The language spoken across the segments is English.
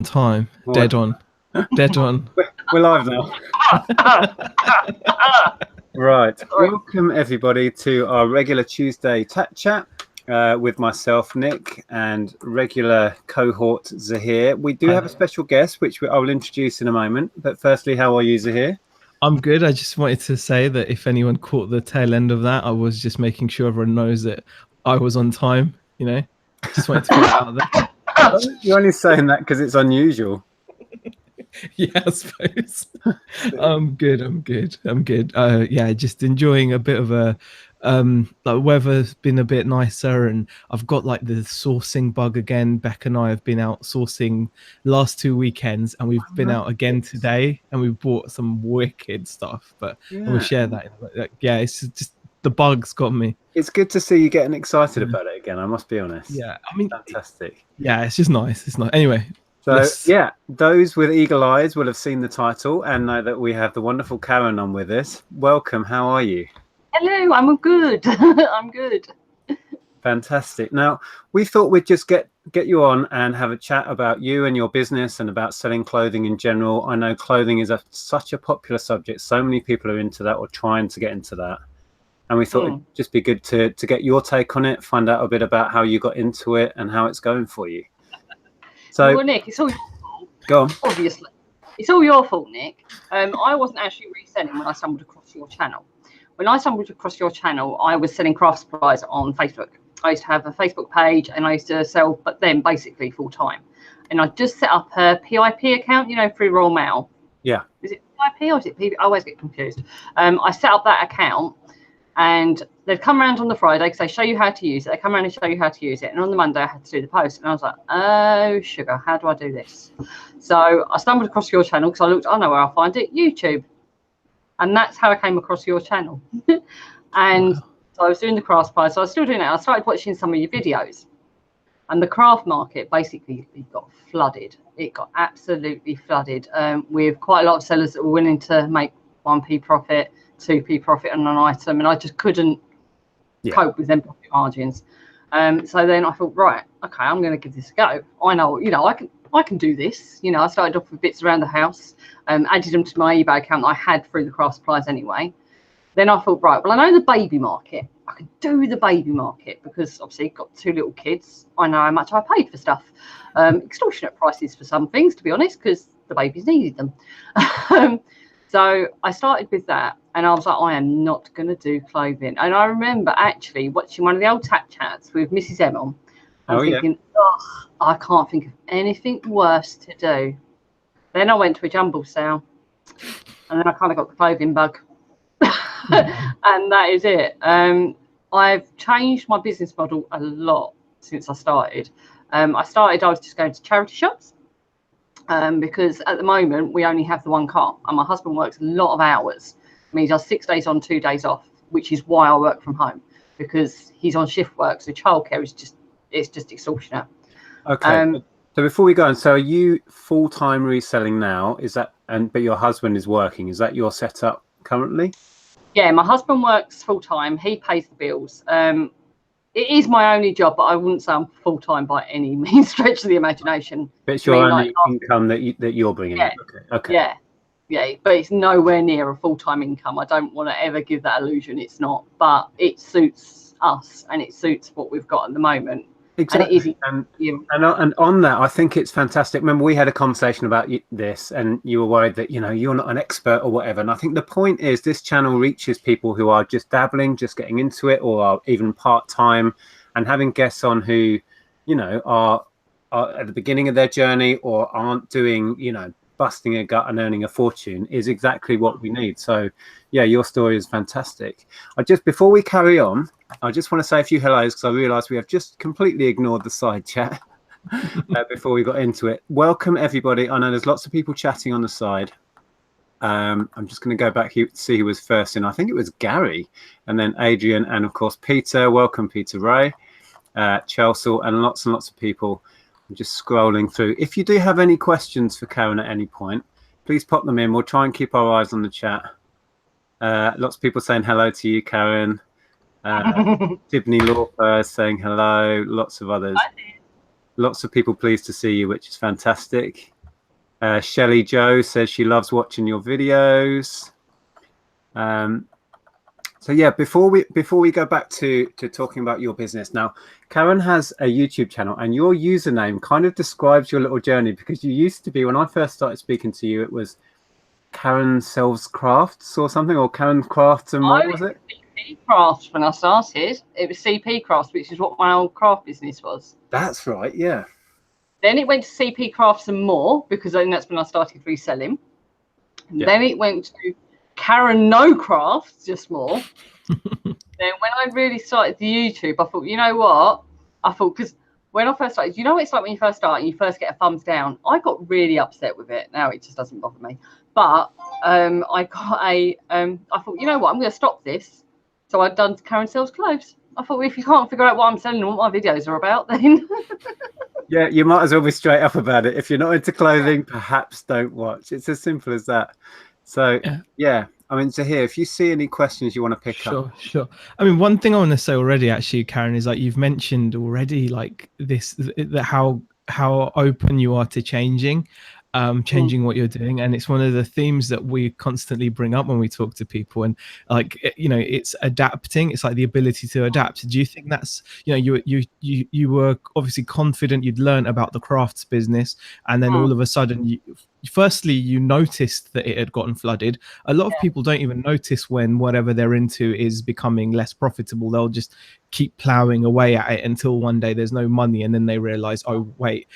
Time. What? Dead on. Dead on. We're live now. Right. Welcome everybody to our regular Tuesday chat with myself, Nick, and regular cohort Zahir. We do have a special guest, which I will introduce in a moment. But firstly, how are you, Zahir? I'm good. I just wanted to say that if anyone caught the tail end of that, I was just making sure everyone knows that I was on time. You know, just wanted to put that out there. You're only saying that because it's unusual. Yeah, I suppose. I'm good. Yeah, just enjoying a bit of a like weather's been a bit nicer, and I've got like the sourcing bug again. Beck and I have been out sourcing last 2 weekends, and we've been out again today, and we've bought some wicked stuff. But we'll share that. Yeah, it's just the bug's got me. It's good to see you getting excited about it again. I must be honest. Yeah, I mean, fantastic. Yeah, it's just nice. It's nice. Anyway. So, yeah, those with eagle eyes will have seen the title and know that we have the wonderful Karen on with us. Welcome. How are you? Hello, I'm good. I'm good. Fantastic. Now, we thought we'd just get you on and have a chat about you and your business and about selling clothing in general. I know clothing is such a popular subject. So many people are into that or trying to get into that. And we thought it'd just be good to get your take on it, find out a bit about how you got into it and how it's going for you. So, well, Nick, it's all your fault. Go on. Obviously, it's all your fault, Nick. I wasn't actually reselling when I stumbled across your channel. When I stumbled across your channel, I was selling craft supplies on Facebook. I used to have a Facebook page, and I used to sell, but then basically full time. And I just set up a PIP account, you know, through Royal Mail. Yeah. Is it PIP or is it PIP? I always get confused. I set up that account. And they'd come around on the Friday because they show you how to use it. They come around and show you how to use it. And on the Monday, I had to do the post. And I was like, oh, sugar, how do I do this? So I stumbled across your channel because I looked, I know where I'll find it, YouTube. And that's how I came across your channel. And so I was doing the craft supplies. So I was still doing it. I started watching some of your videos. And the craft market basically got flooded. It got absolutely flooded with quite a lot of sellers that were willing to make 1p profit, 2p profit on an item, and I just couldn't cope with them profit margins. So then I thought, right, okay, I'm going to give this a go. I know, you know, I can do this. You know, I started off with bits around the house, added them to my eBay account that I had through the craft supplies anyway. Then I thought, right, well, I know the baby market. I could do the baby market because obviously I've got 2 little kids. I know how much I paid for stuff. Extortionate prices for some things, to be honest, because the babies needed them. So I started with that, and I was like, I am not going to do clothing. And I remember actually watching one of the old tap chats with Mrs. M on, and thinking, oh, I can't think of anything worse to do. Then I went to a jumble sale, and then I kind of got the clothing bug. And that is it. I've changed my business model a lot since I started. I was just going to charity shops. Because at the moment we only have the one car, and my husband works a lot of hours. I mean, he does 6 days on, 2 days off, which is why I work from home, because he's on shift work. So childcare is just extortionate. Okay. So before we go on, so are you full-time reselling now? Is that, but your husband is working? Is that your setup currently? Yeah, my husband works full-time. He pays the bills. It is my only job, but I wouldn't say I'm full-time by any means stretch of the imagination. But it's your only income that you're bringing in. Okay. Yeah, but it's nowhere near a full-time income. I don't want to ever give that illusion. It's not, but it suits us and it suits what we've got at the moment. Exactly. And on that, I think it's fantastic. Remember, we had a conversation about this, and you were worried that, you know, you're not an expert or whatever. And I think the point is this channel reaches people who are just dabbling, just getting into it, or are even part-time, and having guests on who, you know, are at the beginning of their journey or aren't doing, you know, busting a gut and earning a fortune is exactly what we need. So, yeah, your story is fantastic. Before we carry on, I just want to say a few hellos because I realised we have just completely ignored the side chat before we got into it. Welcome, everybody. I know there's lots of people chatting on the side. I'm just going to go back here to see who was first in. I think it was Gary, and then Adrian, and of course Peter. Welcome, Peter Ray, Chelsea, and lots of people. I'm just scrolling through. If you do have any questions for Karen at any point, please pop them in. We'll try and keep our eyes on the chat. Lots of people saying hello to you, Karen. Sydney Lawfer saying hello. Lots of others. Lots of people pleased to see you, which is fantastic. Shelley Joe says she loves watching your videos. So yeah, before we go back to talking about your business now, Karen has a YouTube channel, and your username kind of describes your little journey, because you used to be, when I first started speaking to you, it was Karen Sells Crafts or something, or Karen Crafts and More, was it? CP Crafts when I started. It was CP Crafts, which is what my old craft business was. That's right, yeah. Then it went to CP Crafts and More, because then that's when I started reselling. Yeah. Then it went to Karen No Crafts, just more. Then when I really started the YouTube, I thought, you know what? I thought, because when I first started, you know what it's like when you first start and you first get a thumbs down? I got really upset with it. Now it just doesn't bother me. But I got I thought, you know what? I'm going to stop this. So I'd done Karen Sells Clothes. I thought, well, if you can't figure out what I'm selling and what my videos are about, then... Yeah, you might as well be straight up about it. If you're not into clothing, perhaps don't watch. It's as simple as that. So, yeah. I mean, so here, if you see any questions you want to pick up. Sure. I mean, one thing I want to say already, actually, Karen, is like you've mentioned already, like this, that how open you are to changing what you're doing, and it's one of the themes that we constantly bring up when we talk to people. And like, you know, it's adapting. It's like the ability to adapt. Do you think that's, you know, you were obviously confident, you'd learned about the crafts business, and then all of a sudden firstly you noticed that it had gotten flooded. A lot of people don't even notice when whatever they're into is becoming less profitable. They'll just keep plowing away at it until one day there's no money, and then they realize, oh wait.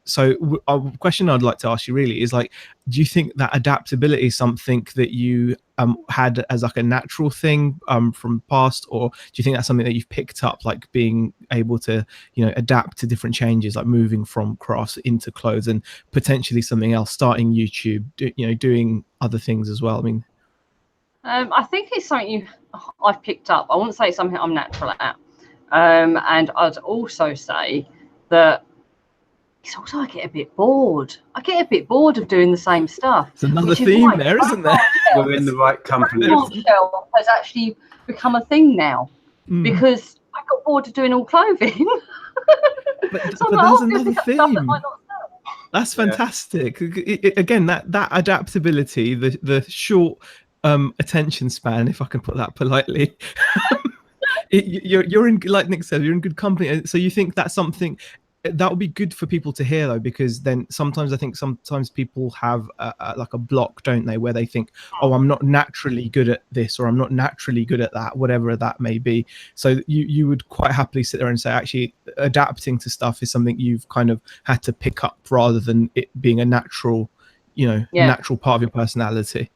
So a question I'd like to ask you really is, like, do you think that adaptability is something that you had as like a natural thing from past, or do you think that's something that you've picked up, like being able to, you know, adapt to different changes, like moving from crafts into clothes and potentially something else, starting YouTube, you know, doing other things as well? I mean, I think it's something I've picked up. I wouldn't say it's something I'm natural at. And I'd also say that it's also I get a bit bored. I get a bit bored of doing the same stuff. It's another theme there, isn't there? We're in the right company. Shelf has actually become a thing now because I got bored of doing all clothing. But there's another theme. That's fantastic. Again, that adaptability, the short attention span, if I can put that politely. You're in, like Nick said, you're in good company. So you think that's something that would be good for people to hear, though, because then sometimes I think people have like a block, don't they, where they think, oh, I'm not naturally good at this, or I'm not naturally good at that, whatever that may be. So you would quite happily sit there and say, actually, adapting to stuff is something you've kind of had to pick up rather than it being a natural, you know, natural part of your personality.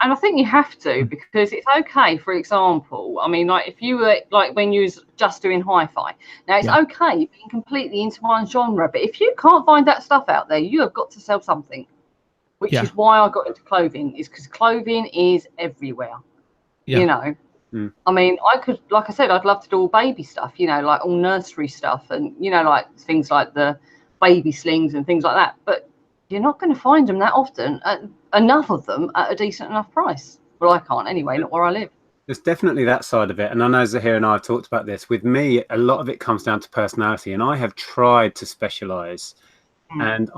And I think you have to, because it's okay. For example, I mean, like if you were like when you was just doing hi-fi, now it's okay being completely into one genre, but if you can't find that stuff out there, you have got to sell something, which is why I got into clothing, is because clothing is everywhere. You know, I mean, I could, like I said, I'd love to do all baby stuff, you know, like all nursery stuff, and you know, like things like the baby slings and things like that, but you're not going to find them that often, enough of them at a decent enough price. Well, I can't anyway, not where I live. There's definitely that side of it. And I know Zahir and I have talked about this. With me, a lot of it comes down to personality. And I have tried to specialize. And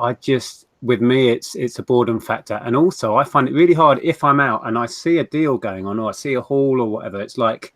with me, it's a boredom factor. And also, I find it really hard if I'm out and I see a deal going on, or I see a haul or whatever. It's like,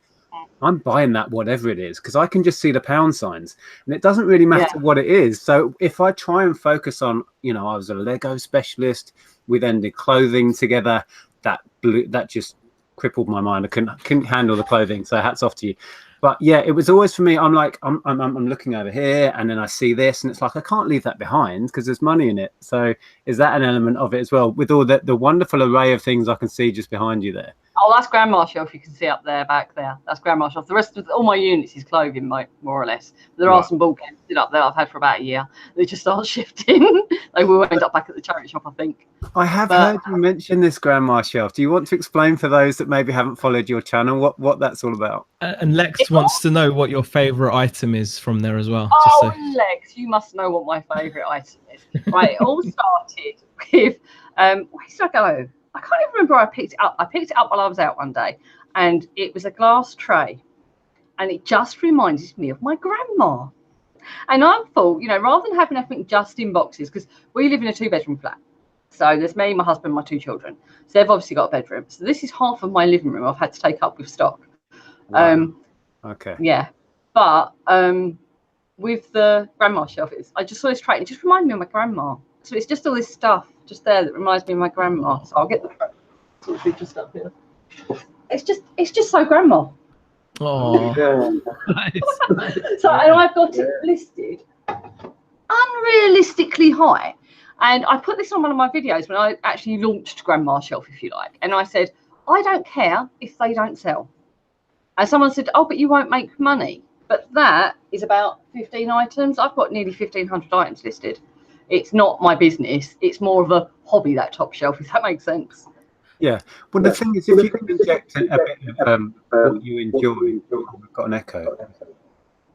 I'm buying that, whatever it is, because I can just see the pound signs, and it doesn't really matter what it is. So if I try and focus on, you know, I was a Lego specialist, we then did clothing together, that just crippled my mind. I couldn't handle the clothing. So hats off to you. But yeah, it was always for me. I'm like, I'm looking over here, and then I see this, and it's like I can't leave that behind because there's money in it. So is that an element of it as well, with all the wonderful array of things I can see just behind you there? Oh, that's grandma shelf. You can see up there, back there. That's grandma shelf. The rest of all my units is clothing, more or less. There are some ball games up there I've had for about a year. They just start shifting. They will end up back at the charity shop, I think. I have heard you mention this grandma shelf. Do you want to explain for those that maybe haven't followed your channel what that's all about? And Lex wants to know what your favorite item is from there as well. Oh, Lex, you must know what my favorite item is. Right, it all started with where did I go? I can't even remember where I picked it up. I picked it up while I was out one day, and it was a glass tray, and it just reminded me of my grandma. And I'm full, you know, rather than having everything just in boxes, because we live in a 2-bedroom flat. So there's me, my husband, my 2 children. So they've obviously got a bedroom. So this is half of my living room I've had to take up with stock. Wow. Okay. Yeah. But with the grandma shelf, I just saw this tray. It just reminded me of my grandma. So it's just all this stuff just there that reminds me of my grandma. So I'll get the tray just up here. It's just so grandma. Oh, nice. So and I've got it listed unrealistically high. And I put this on one of my videos when I actually launched Grandma Shelf, if you like. And I said, I don't care if they don't sell. And someone said, oh, but you won't make money. But that is about 15 items. I've got nearly 1,500 items listed. It's not my business. It's more of a hobby, that top shelf, if that makes sense. Yeah. Well, the thing is, if you can inject a bit of what you enjoy, we've got an echo.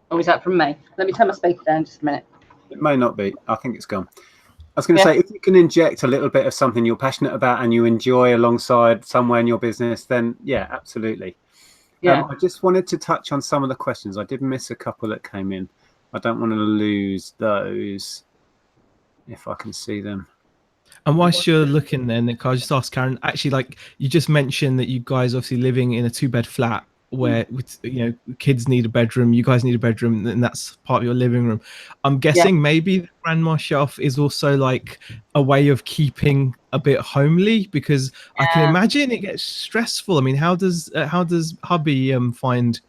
Oh, is that from me? Let me turn my speaker down just a minute. It may not be. I think it's gone. I was going to say, if you can inject a little bit of something you're passionate about and you enjoy alongside somewhere in your business, then yeah, absolutely. Yeah. I just wanted to touch on some of the questions. I did miss a couple that came in. I don't want to lose those if I can see them. And whilst you're looking there, Nick, I'll just ask Karen, actually, like you just mentioned that you guys obviously living in a 2-bed flat where, you know, kids need a bedroom, you guys need a bedroom, and that's part of your living room. I'm guessing maybe the grandma shelf is also like a way of keeping a bit homely, because I can imagine it gets stressful. I mean, how does hubby find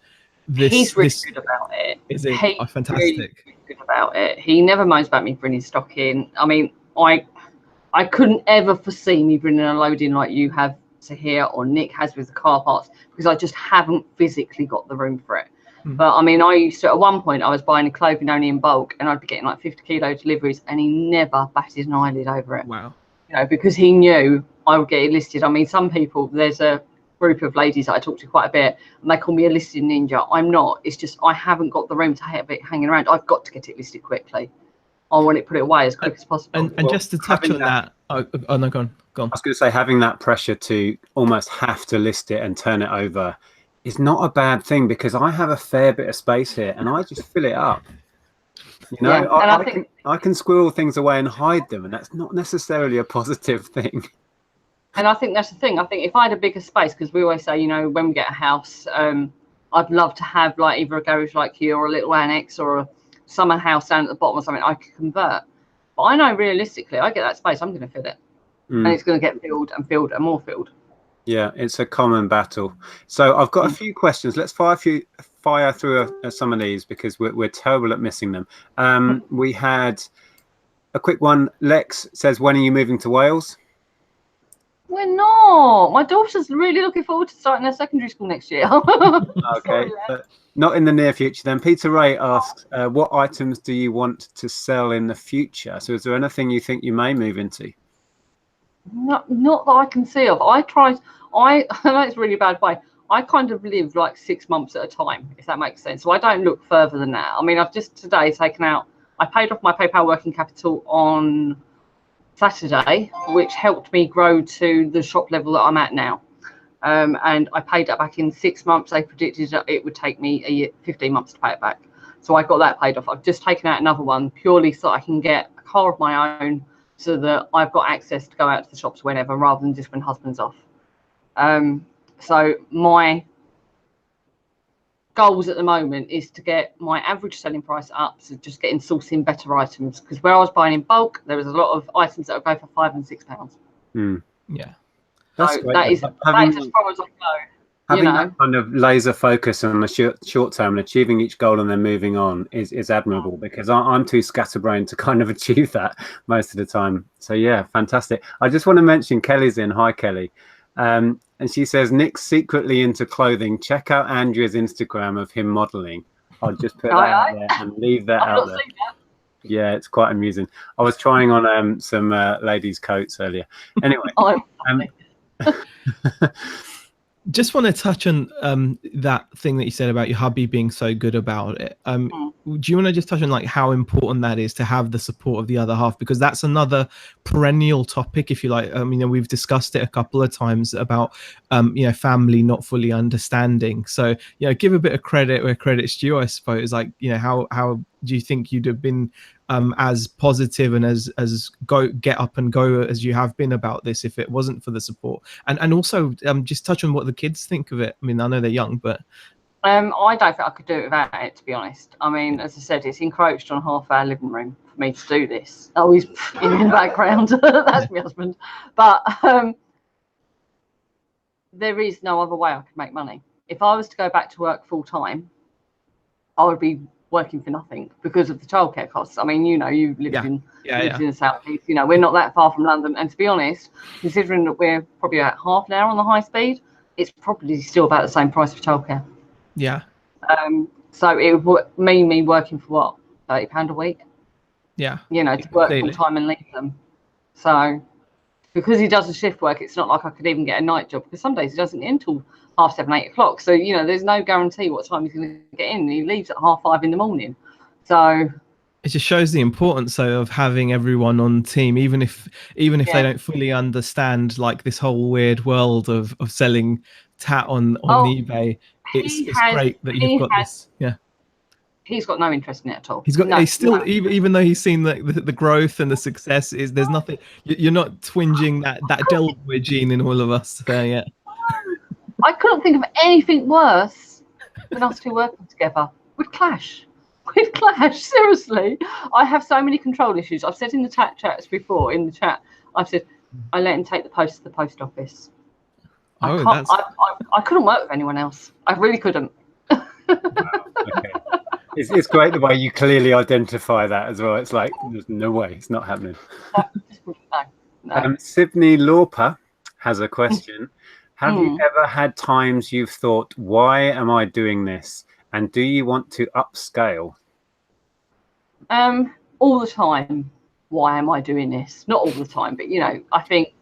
this? He's really good about it. Is it fantastic? Really good about it. He never moans about me bringing stock in. I mean, I couldn't ever foresee me bringing a load in like you have to here or Nick has with the car parts, because I just haven't physically got the room for it. But I mean, I used to, at one point I was buying clothing only in bulk, and I'd be getting like 50 kilo deliveries, and he never batted an eyelid over it. Wow. You know, because he knew I would get it listed. I mean, some people, there's a group of ladies that I talk to quite a bit, and they call me a listing ninja. I'm not. It's just I haven't got the room to have it hanging around. I've got to get it listed quickly. I want it put it away as quick as possible. And just to touch on that, oh no, go on. I was going to say, having that pressure to almost have to list it and turn it over is not a bad thing, because I have a fair bit of space here and I just fill it up. You know, I can squirrel things away and hide them, and that's not necessarily a positive thing. And I think that's the thing. I think if I had a bigger space, because we always say, you know, when we get a house, I'd love to have like either a garage like you or a little annex or a summer house down at the bottom or something I could convert. But I know realistically, I get that space, I'm going to fill it. And it's going to get filled and filled and more filled. Yeah, it's a common battle. So I've got a few questions. Let's fire through some of these, because we're terrible at missing them. We had a quick one. Lex says, when are you moving to Wales? We're not. My daughter's really looking forward to starting her secondary school next year. Okay. Not in the near future then. Peter Ray asks, what items do you want to sell in the future? So is there anything you think you may move into? Not that I can see of. I know it's really bad way. I kind of live like 6 months at a time, if that makes sense. So I don't look further than that. I mean, I've just today taken out, I paid off my PayPal working capital on Saturday, which helped me grow to the shop level that I'm at now. And I paid that back in 6 months. They predicted that it would take me 15 months to pay it back. So I got that paid off. I've just taken out another one purely so I can get a car of my own, so that I've got access to go out to the shops whenever, rather than just when husband's off. So my goals at the moment is to get my average selling price up, so just sourcing better items, because where I was buying in bulk, there was a lot of items that would go for £5 and £6. Yeah, that's so that is as far as I go. Having that kind of laser focus on the short term and achieving each goal and then moving on is admirable, because I'm too scatterbrained to kind of achieve that most of the time. So yeah, fantastic. I just want to mention Kelly's in. Hi, Kelly. And she says, Nick's secretly into clothing. Check out Andrea's Instagram of him modeling. I'll just put that out there and leave that out there. Yeah, it's quite amusing. I was trying on some ladies' coats earlier. Anyway. Just want to touch on that thing that you said about your hubby being so good about it. Do you want to just touch on like how important that is to have the support of the other half? Because that's another perennial topic, if you like. I mean, we've discussed it a couple of times about family not fully understanding. So give a bit of credit where credit's due, I suppose. Like how do you think you'd have been as positive and as get up and go as you have been about this if it wasn't for the support? And also just touch on what the kids think of it. I mean, I know they're young, but I don't think I could do it without it, to be honest. I mean, as I said, it's encroached on half our living room for me to do this. Oh, he's in the background. That's my husband. But there is no other way I could make money. If I was to go back to work full time, I would be working for nothing because of the childcare costs. I mean, you live in the South East. We're not that far from London. And to be honest, considering that we're probably at half an hour on the high speed, it's probably still about the same price for childcare. Yeah. So it would mean me working for what, £30 a week? Yeah. To work full time and leave them. So because he does the shift work, it's not like I could even get a night job, because some days he doesn't get in until 7:30, 8 o'clock. So there's no guarantee what time he's going to get in. He leaves at 5:30 in the morning. So it just shows the importance of having everyone on team, even if they don't fully understand like this whole weird world of selling tat on eBay. It's great that you've got this. Yeah. He's got no interest in it at all. He's still even though he's seen the growth and the success, there's nothing. You're not twinging that Delaware gene in all of us there yet. I couldn't think of anything worse than us two working together. We'd clash. Seriously. I have so many control issues. I've said in the chats before, I've said I let him take the post to the post office. I couldn't work with anyone else. I really couldn't. Wow, okay. It's great the way you clearly identify that as well. It's like, there's no way, it's not happening. No. Sydney Lauper has a question. Have you ever had times you've thought, why am I doing this? And do you want to upscale? All the time. Why am I doing this? Not all the time, but I think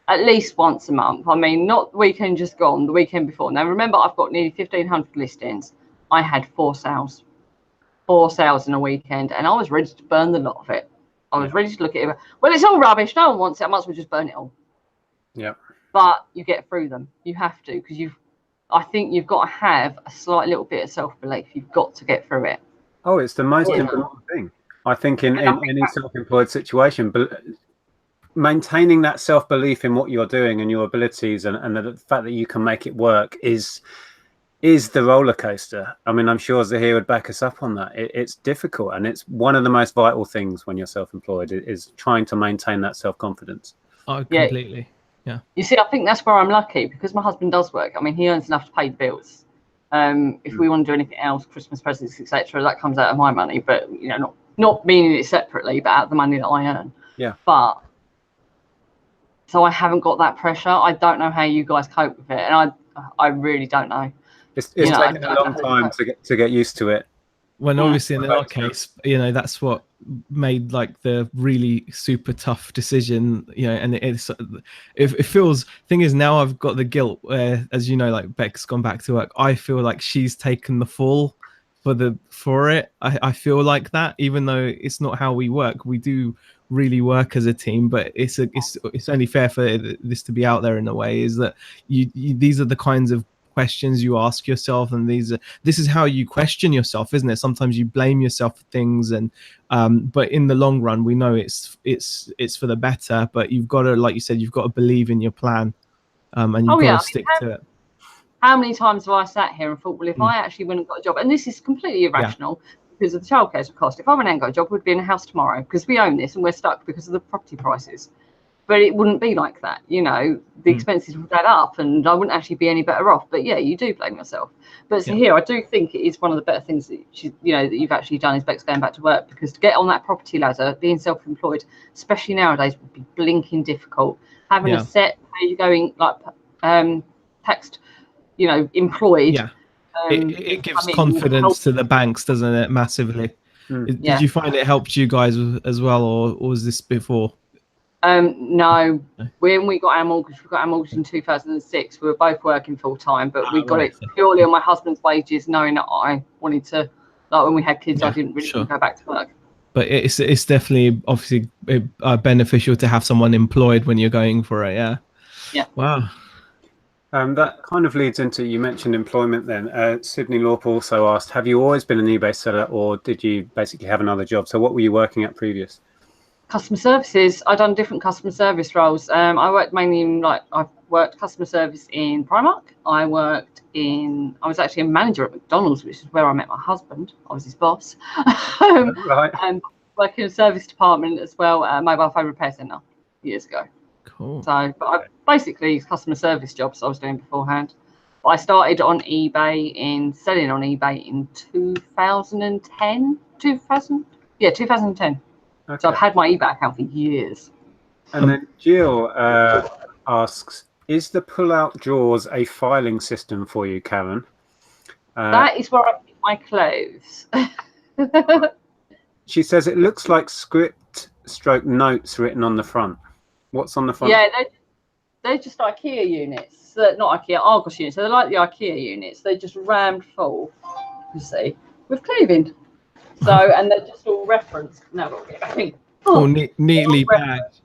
at least once a month. I mean, not the weekend just gone, the weekend before. Now, remember, I've got nearly 1,500 listings. I had 4 sales in a weekend, and I was ready to burn the lot of it. I was ready to look at it. Well, it's all rubbish. No one wants it. I might as well just burn it all. Yeah. But you get through them. You have to, because I think you've got to have a slight little bit of self-belief. You've got to get through it. Oh, it's the most important thing. I think in any self-employed situation, but maintaining that self-belief in what you're doing and your abilities and the fact that you can make it work is the roller coaster. I mean, I'm sure Zahir would back us up on that. It's difficult, and it's one of the most vital things when you're self-employed is trying to maintain that self-confidence. Oh, completely. Yeah. You see, I think that's where I'm lucky, because my husband does work. I mean, he earns enough to pay the bills. If we want to do anything else, Christmas presents, etc., that comes out of my money. But not meaning it separately, but out of the money that I earn. Yeah. But so I haven't got that pressure. I don't know how you guys cope with it, and I really don't know. It's taken a long time to get used to it. When obviously in our case, that's what made like the really super tough decision, and it feels, thing is, now I've got the guilt where, as like Beck's gone back to work, I feel like she's taken the fall for it. I feel like that, even though it's not how we work. We do really work as a team, but it's only fair for this to be out there in a way, is that these are the kinds of questions you ask yourself, and this is how you question yourself, isn't it? Sometimes you blame yourself for things, and but in the long run, we know it's for the better. But you've got to, like you said, you've got to believe in your plan, and you've got to stick to it. How many times have I sat here and thought, well, if I actually went and got a job, and this is completely irrational because of the childcare cost, if I went and got a job, we'd be in a house tomorrow because we own this and we're stuck because of the property prices. But it wouldn't be like that, the expenses would add up, and I wouldn't actually be any better off. But yeah, you do blame yourself. But so here, I do think it is one of the better things that that you've actually done, is Beck's going back to work, because to get on that property ladder, being self-employed, especially nowadays, would be blinking difficult. Having a set where you're going like text, employed. Yeah, it gives confidence to the banks, doesn't it? Massively. Did you find it helped you guys as well, or was this before? No, when we got our mortgage in 2006. We were both working full time, but we got it purely on my husband's wages, knowing that I wanted to, like when we had kids, I didn't really want to go back to work. But it's definitely obviously beneficial to have someone employed when you're going for it. Yeah. Yeah. Wow. That kind of leads into, you mentioned employment then. Sydney Lorp also asked, have you always been an eBay seller, or did you basically have another job? So what were you working at previous? Customer services. I've done different customer service roles. I worked mainly in, like, I've worked customer service in Primark. I was actually a manager at McDonald's, which is where I met my husband. I was his boss. Right. And working in the service department as well at a mobile phone repair centre years ago. Cool. So, but I basically customer service jobs I was doing beforehand. I started on eBay selling on eBay in 2010. 2010. Okay. So I've had my eBay account for years. And then Jill asks, is the pull-out drawers a filing system for you, Karen? That is where I keep my clothes. She says it looks like script stroke notes written on the front. What's on the front? Yeah, they're just IKEA units. Not IKEA, Argos units. So they're like the IKEA units. They're just rammed full, you see, with cleaving. So, and they're just all referenced. No, we'll get back in. Or neatly bagged.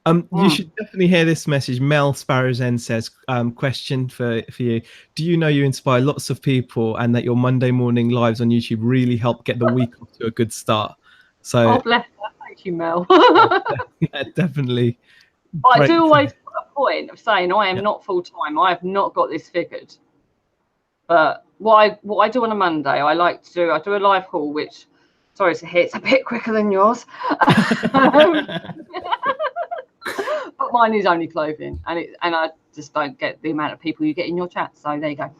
You should definitely hear this message. Mel Sparrowsen says, question for you. Do you know you inspire lots of people and that your Monday morning lives on YouTube really help get the week off to a good start? So, oh, bless her. Thank you, Mel. yeah, definitely. But I do always put a point of saying I am not full-time. I have not got this figured. But what I do on a Monday, I do a live haul, which, sorry to hear, it's a bit quicker than yours. But mine is only clothing, and I just don't get the amount of people you get in your chat. So there you go.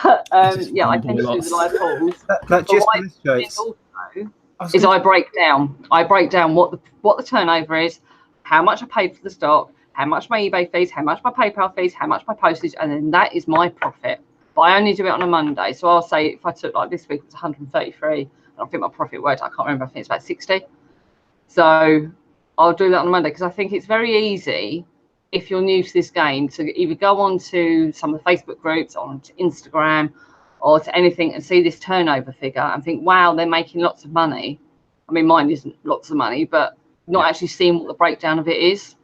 But yeah, I tend to do the live hauls. That just illustrates. Is I break down what the turnover is, how much I paid for the stock, how much my eBay fees, how much my PayPal fees, how much my postage, and then that is my profit. But I only do it on a Monday. So I'll say if I took, like, this week it was 133, and I think my profit worked, I can't remember, I think it's about 60. So I'll do that on a Monday because I think it's very easy, if you're new to this game, to either go on to some of the Facebook groups, or onto Instagram, or to anything, and see this turnover figure and think, wow, they're making lots of money. I mean, mine isn't lots of money, but not actually seeing what the breakdown of it is.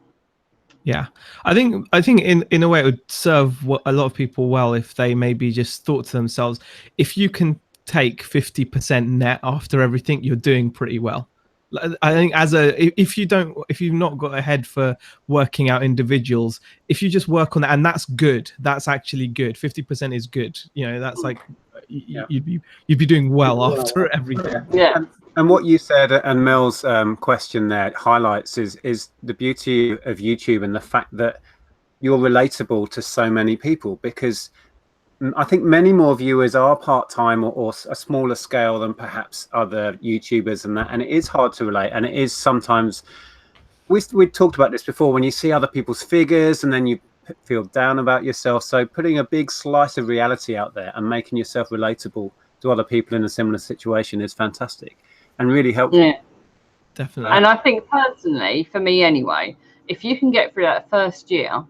Yeah, I think in a way it would serve a lot of people well if they maybe just thought to themselves, if you can take 50% net after everything, you're doing pretty well. I think if you've not got a head for working out individuals, if you just work on that, and that's good, that's actually good. 50% is good. You know, that's like you'd be doing well after everything. Yeah. And what you said, and Mel's question there highlights is the beauty of YouTube and the fact that you're relatable to so many people, because I think many more viewers are part-time or a smaller scale than perhaps other YouTubers and that, and it is hard to relate. And it is sometimes, we talked about this before, when you see other people's figures and then you feel down about yourself. So putting a big slice of reality out there and making yourself relatable to other people in a similar situation is fantastic and really helpful. Yeah, definitely. And I think personally, for me anyway, if you can get through that first year,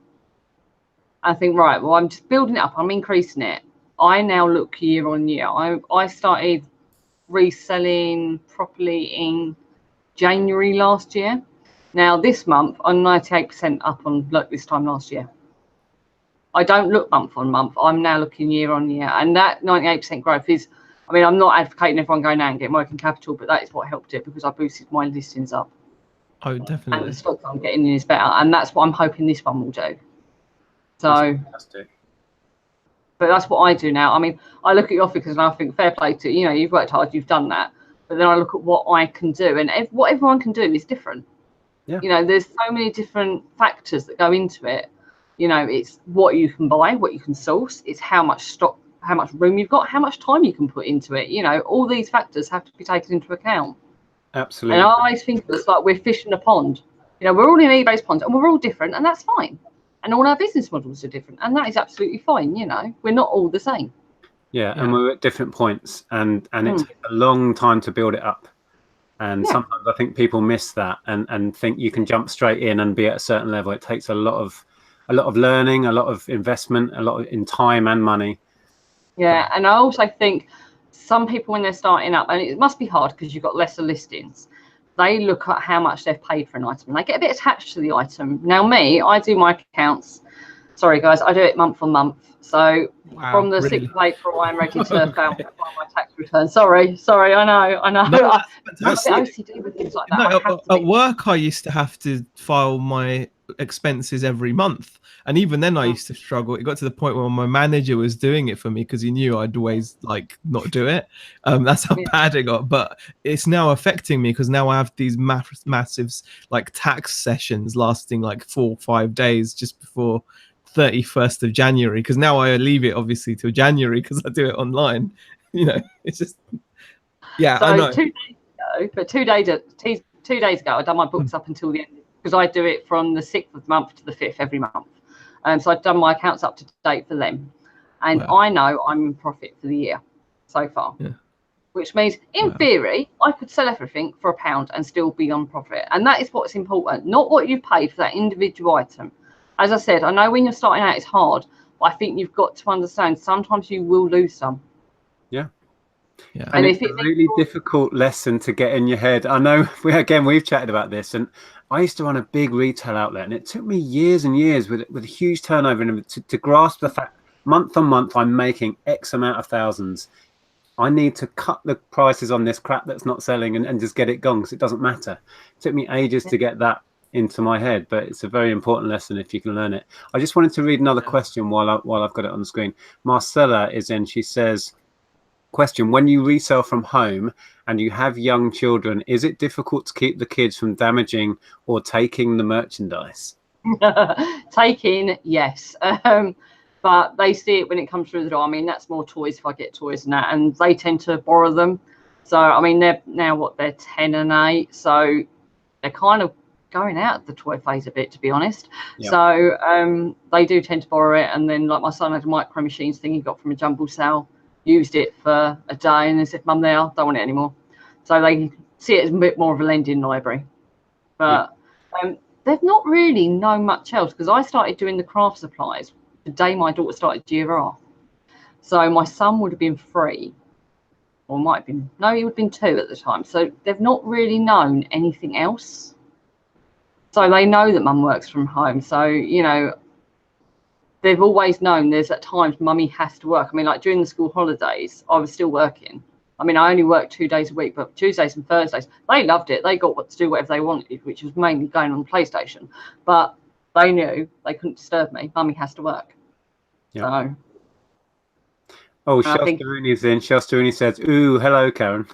I think, right, well, I'm just building it up, I'm increasing it. I now look year on year. I started reselling properly in January last year. Now this month I'm 98% up on this time last year. I don't look month on month. I'm now looking year on year, and that 98% growth is, I mean, I'm not advocating everyone going out and getting working capital, but that is what helped it, because I boosted my listings up. Oh, definitely. And the stock I'm getting in is better, and that's what I'm hoping this one will do. So, fantastic. But that's what I do now. I mean, I look at your figures and I think, fair play to you. You've worked hard, you've done that. But then I look at what I can do, and what everyone can do is different. Yeah. There's so many different factors that go into it. It's what you can buy, what you can source. It's how much stock, how much room you've got, how much time you can put into it. All these factors have to be taken into account. Absolutely. And I always think it's like we're fish in a pond. We're all in eBay's pond, and we're all different, and that's fine. And all our business models are different, and that is absolutely fine. We're not all the same. Yeah, and we're at different points, and it takes a long time to build it up. And sometimes I think people miss that and think you can jump straight in and be at a certain level. It takes a lot of learning, a lot of investment, a lot in time and money. Yeah, and I also think some people, when they're starting up, and it must be hard because you've got lesser listings, they look at how much they've paid for an item and they get a bit attached to the item. Now, I do my accounts Sorry, guys, I do it month on month. So Wow, from the really? 6th of April, I'm ready to Okay. file my tax return. Sorry, I know. No, that's I'm a bit fantastic. OCD with things like that. No, I have to at be. work, I used to have to file my expenses every month. And even then, I used to struggle. It got to the point where my manager was doing it for me because he knew I'd always like not do it. That's how bad it got. But it's now affecting me because now I have these massive like tax sessions lasting like 4 or 5 days just before 31st of January. Because now I leave it obviously till January because I do it online. It's just, yeah, So I know. 2 days ago, but 2 days ago, I done my books up until the end because I do it from the 6th of the month to the 5th every month. So I've done my accounts up to date for them. And Wow. I know I'm in profit for the year so far. Yeah. Which means, in theory, I could sell everything for £1 and still be on profit. And that is what's important, not what you paid for that individual item. As I said, I know when you're starting out, it's hard, but I think you've got to understand sometimes you will lose some. Yeah. Yeah. And it's a really difficult lesson to get in your head. I know we've chatted about this, and I used to run a big retail outlet, and it took me years and years with a huge turnover to grasp the fact month on month I'm making X amount of thousands. I need to cut the prices on this crap that's not selling and just get it gone because it doesn't matter. It took me ages to get that into my head, but it's a very important lesson if you can learn it. I just wanted to read another question while I've got it on the screen. Marcella is in. She says, question: when you resell from home and you have young children, is it difficult to keep the kids from damaging or taking the merchandise? Taking, yes. But they see it when it comes through the door. I mean, that's more toys if I get toys and that, and they tend to borrow them. So, I mean, they're now they're 10 and 8, so they're kind of going out of the toy phase a bit, to be honest. Yep. So they do tend to borrow it, and then like my son had a micro machines thing he got from a jumble sale, used it for a day, and they said, "Mum, there, I don't want it anymore." So they see it as a bit more of a lending library, but they've not really known much else because I started doing the craft supplies the day my daughter started GRR. So my son would have been 3, or might have been, no, he would have been 2 at the time. So they've not really known anything else. So they know that mum works from home. So, you know, they've always known there's at times mummy has to work. I mean, like during the school holidays, I was still working. I mean, I only worked 2 days a week, but Tuesdays and Thursdays, they loved it. They got to do whatever they wanted, which was mainly going on the PlayStation. But they knew they couldn't disturb me. Mummy has to work. Yep. So. Oh, Shastaruni is in. Shastaruni says, "Ooh, hello, Karen."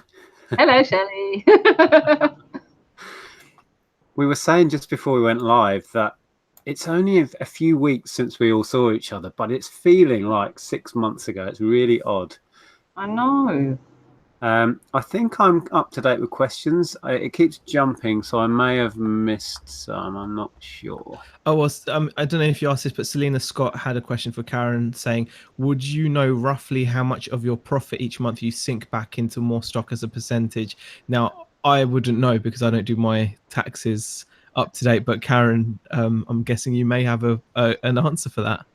Hello, Shelley. We were saying just before we went live that it's only a few weeks since we all saw each other, but it's feeling like 6 months ago. It's really odd. I know. I think I'm up to date with questions. It keeps jumping, so I may have missed some. I'm not sure. Oh, well, I don't know if you asked this, but Selena Scott had a question for Karen saying, would you know roughly how much of your profit each month you sink back into more stock as a percentage? Now, I wouldn't know because I don't do my taxes up to date, but Karen, I'm guessing you may have an answer for that.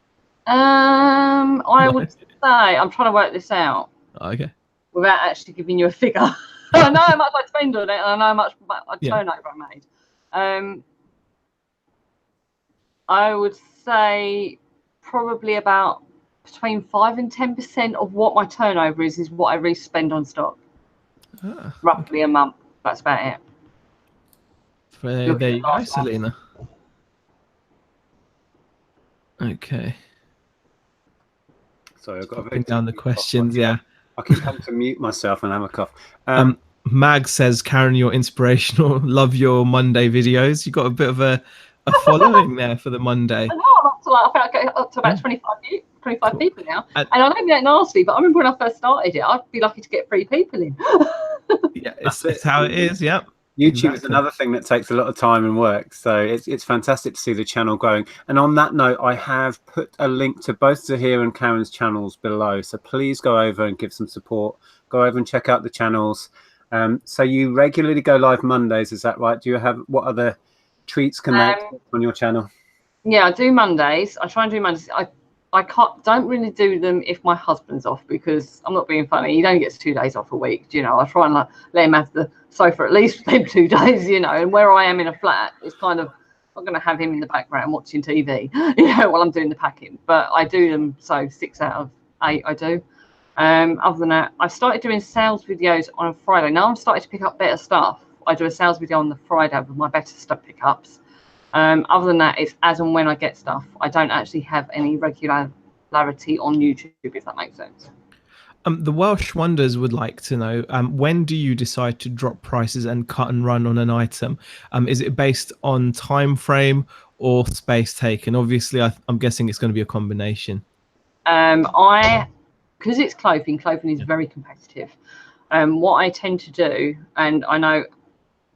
I would say, I'm trying to work this out. Okay. Without actually giving you a figure. I know how much I spend on it, and I know how much turnover I made. I would say probably about between 5 and 10% of what my turnover is what I really spend on stock. Roughly a month. That's about it. There you go, Selena. Okay. Sorry, I've got Popping down the questions. Yeah. I keep having to mute myself and have a cough. Mag says, Karen, you're inspirational. Love your Monday videos. You got a bit of a following there for the Monday. I know, I think I up to about 25 cool. people now. And I don't get nasty, but I remember when I first started it, I'd be lucky to get 3 people in. Yeah, it's how it is. Yeah. YouTube is another thing that takes a lot of time and work, so it's fantastic to see the channel growing. And on that note, I have put a link to both Zahir and Karen's channels below, so please go over and give some support. Go over and check out the channels. So you regularly go live Mondays, is that right? Do you have, what other treats can they expect on your channel? Yeah, I do Mondays. I try and do Mondays. I don't really do them if my husband's off, because I'm not being funny. He only gets 2 days off a week. You know, I try and let him have the sofa at least for them 2 days. You know, and where I am in a flat, it's kind of not going to have him in the background watching TV, while I'm doing the packing. But I do them, so 6 out of 8 I do. Other than that, I started doing sales videos on a Friday. Now I'm starting to pick up better stuff. I do a sales video on the Friday with my better stuff pickups. Other than that, it's as and when I get stuff. I don't actually have any regularity on YouTube, if that makes sense. The Welsh Wonders would like to know, when do you decide to drop prices and cut and run on an item? Is it based on time frame or space taken? Obviously, I'm guessing it's going to be a combination. Because it's clothing is very competitive. What I tend to do, and I know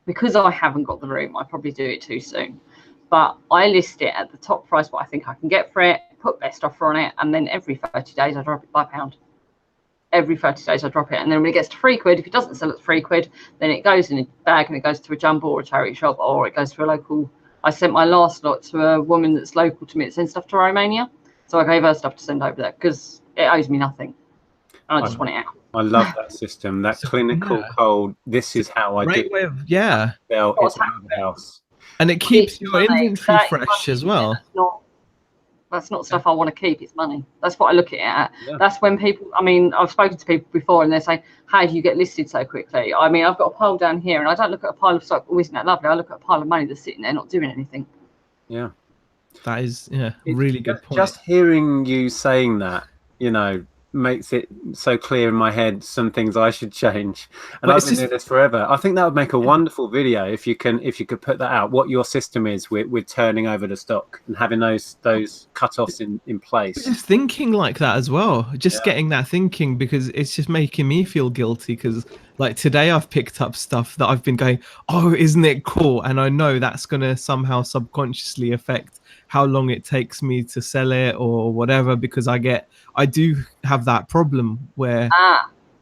because I haven't got the room, I probably do it too soon, but I list it at the top price what I think I can get for it, put best offer on it, and then every 30 days I drop it by £1. Every 30 days I drop it, and then when it gets to £3, if it doesn't sell at £3, then it goes in a bag and it goes to a jumbo or a charity shop, or it goes to a local. I sent my last lot to a woman that's local to me that sends stuff to Romania, so I gave her stuff to send over there because it owes me nothing, and I just want it out. I love that system, that clinical cold. This is how I do it. Way of, yeah. Well, it's out of the house. And it keeps your inventory fresh as well. That's not stuff I want to keep. It's money. That's what I look at it at. Yeah. That's when people, I mean, I've spoken to people before and they're saying, how do you get listed so quickly? I mean, I've got a pile down here and I don't look at a pile of stock, oh, isn't that lovely? I look at a pile of money that's sitting there not doing anything. Yeah. That is, really good point. Just hearing you saying that, makes it so clear in my head some things I should change. And I've been doing this forever. I think that would make a wonderful video if you could put that out, what your system is with turning over the stock and having those cut-offs in place. Just thinking like that as well, just getting that thinking, because it's just making me feel guilty, because like today I've picked up stuff that I've been going, oh, isn't it cool? And I know that's going to somehow subconsciously affect how long it takes me to sell it or whatever, because I do have that problem where,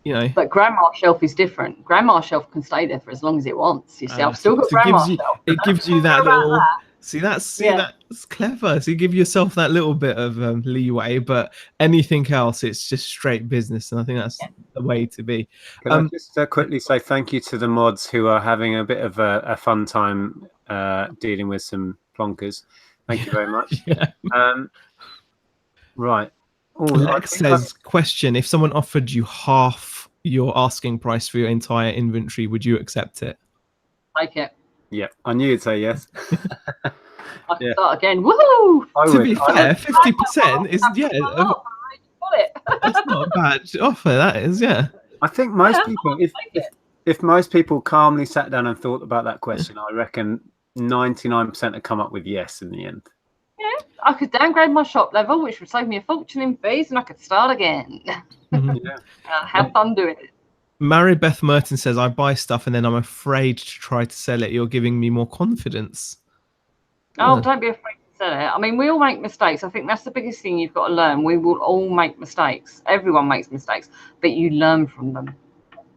But grandma shelf is different. Grandma shelf can stay there for as long as it wants. You see, I've still got grandma shelf. It gives you that little. That's clever. So you give yourself that little bit of leeway, but anything else, it's just straight business, and I think that's the way to be. Can I just quickly say thank you to the mods who are having a bit of a fun time dealing with some plonkers. Thank you very much. Right. Lex says, question, if someone offered you half your asking price for your entire inventory, would you accept it? Take it. Yeah, I knew you'd say yes. I can start again. Woohoo! To be fair, 50% is that's not a bad offer. That is, I think most people, if most people calmly sat down and thought about that question, I reckon 99% have come up with yes in the end. Yeah, I could downgrade my shop level, which would save me a fortune in fees, and I could start again. Have fun doing it. Mary Beth Merton says, I buy stuff and then I'm afraid to try to sell it. You're giving me more confidence. Oh, don't be afraid to sell it. I mean, we all make mistakes. I think that's the biggest thing you've got to learn. We will all make mistakes. Everyone makes mistakes, but you learn from them.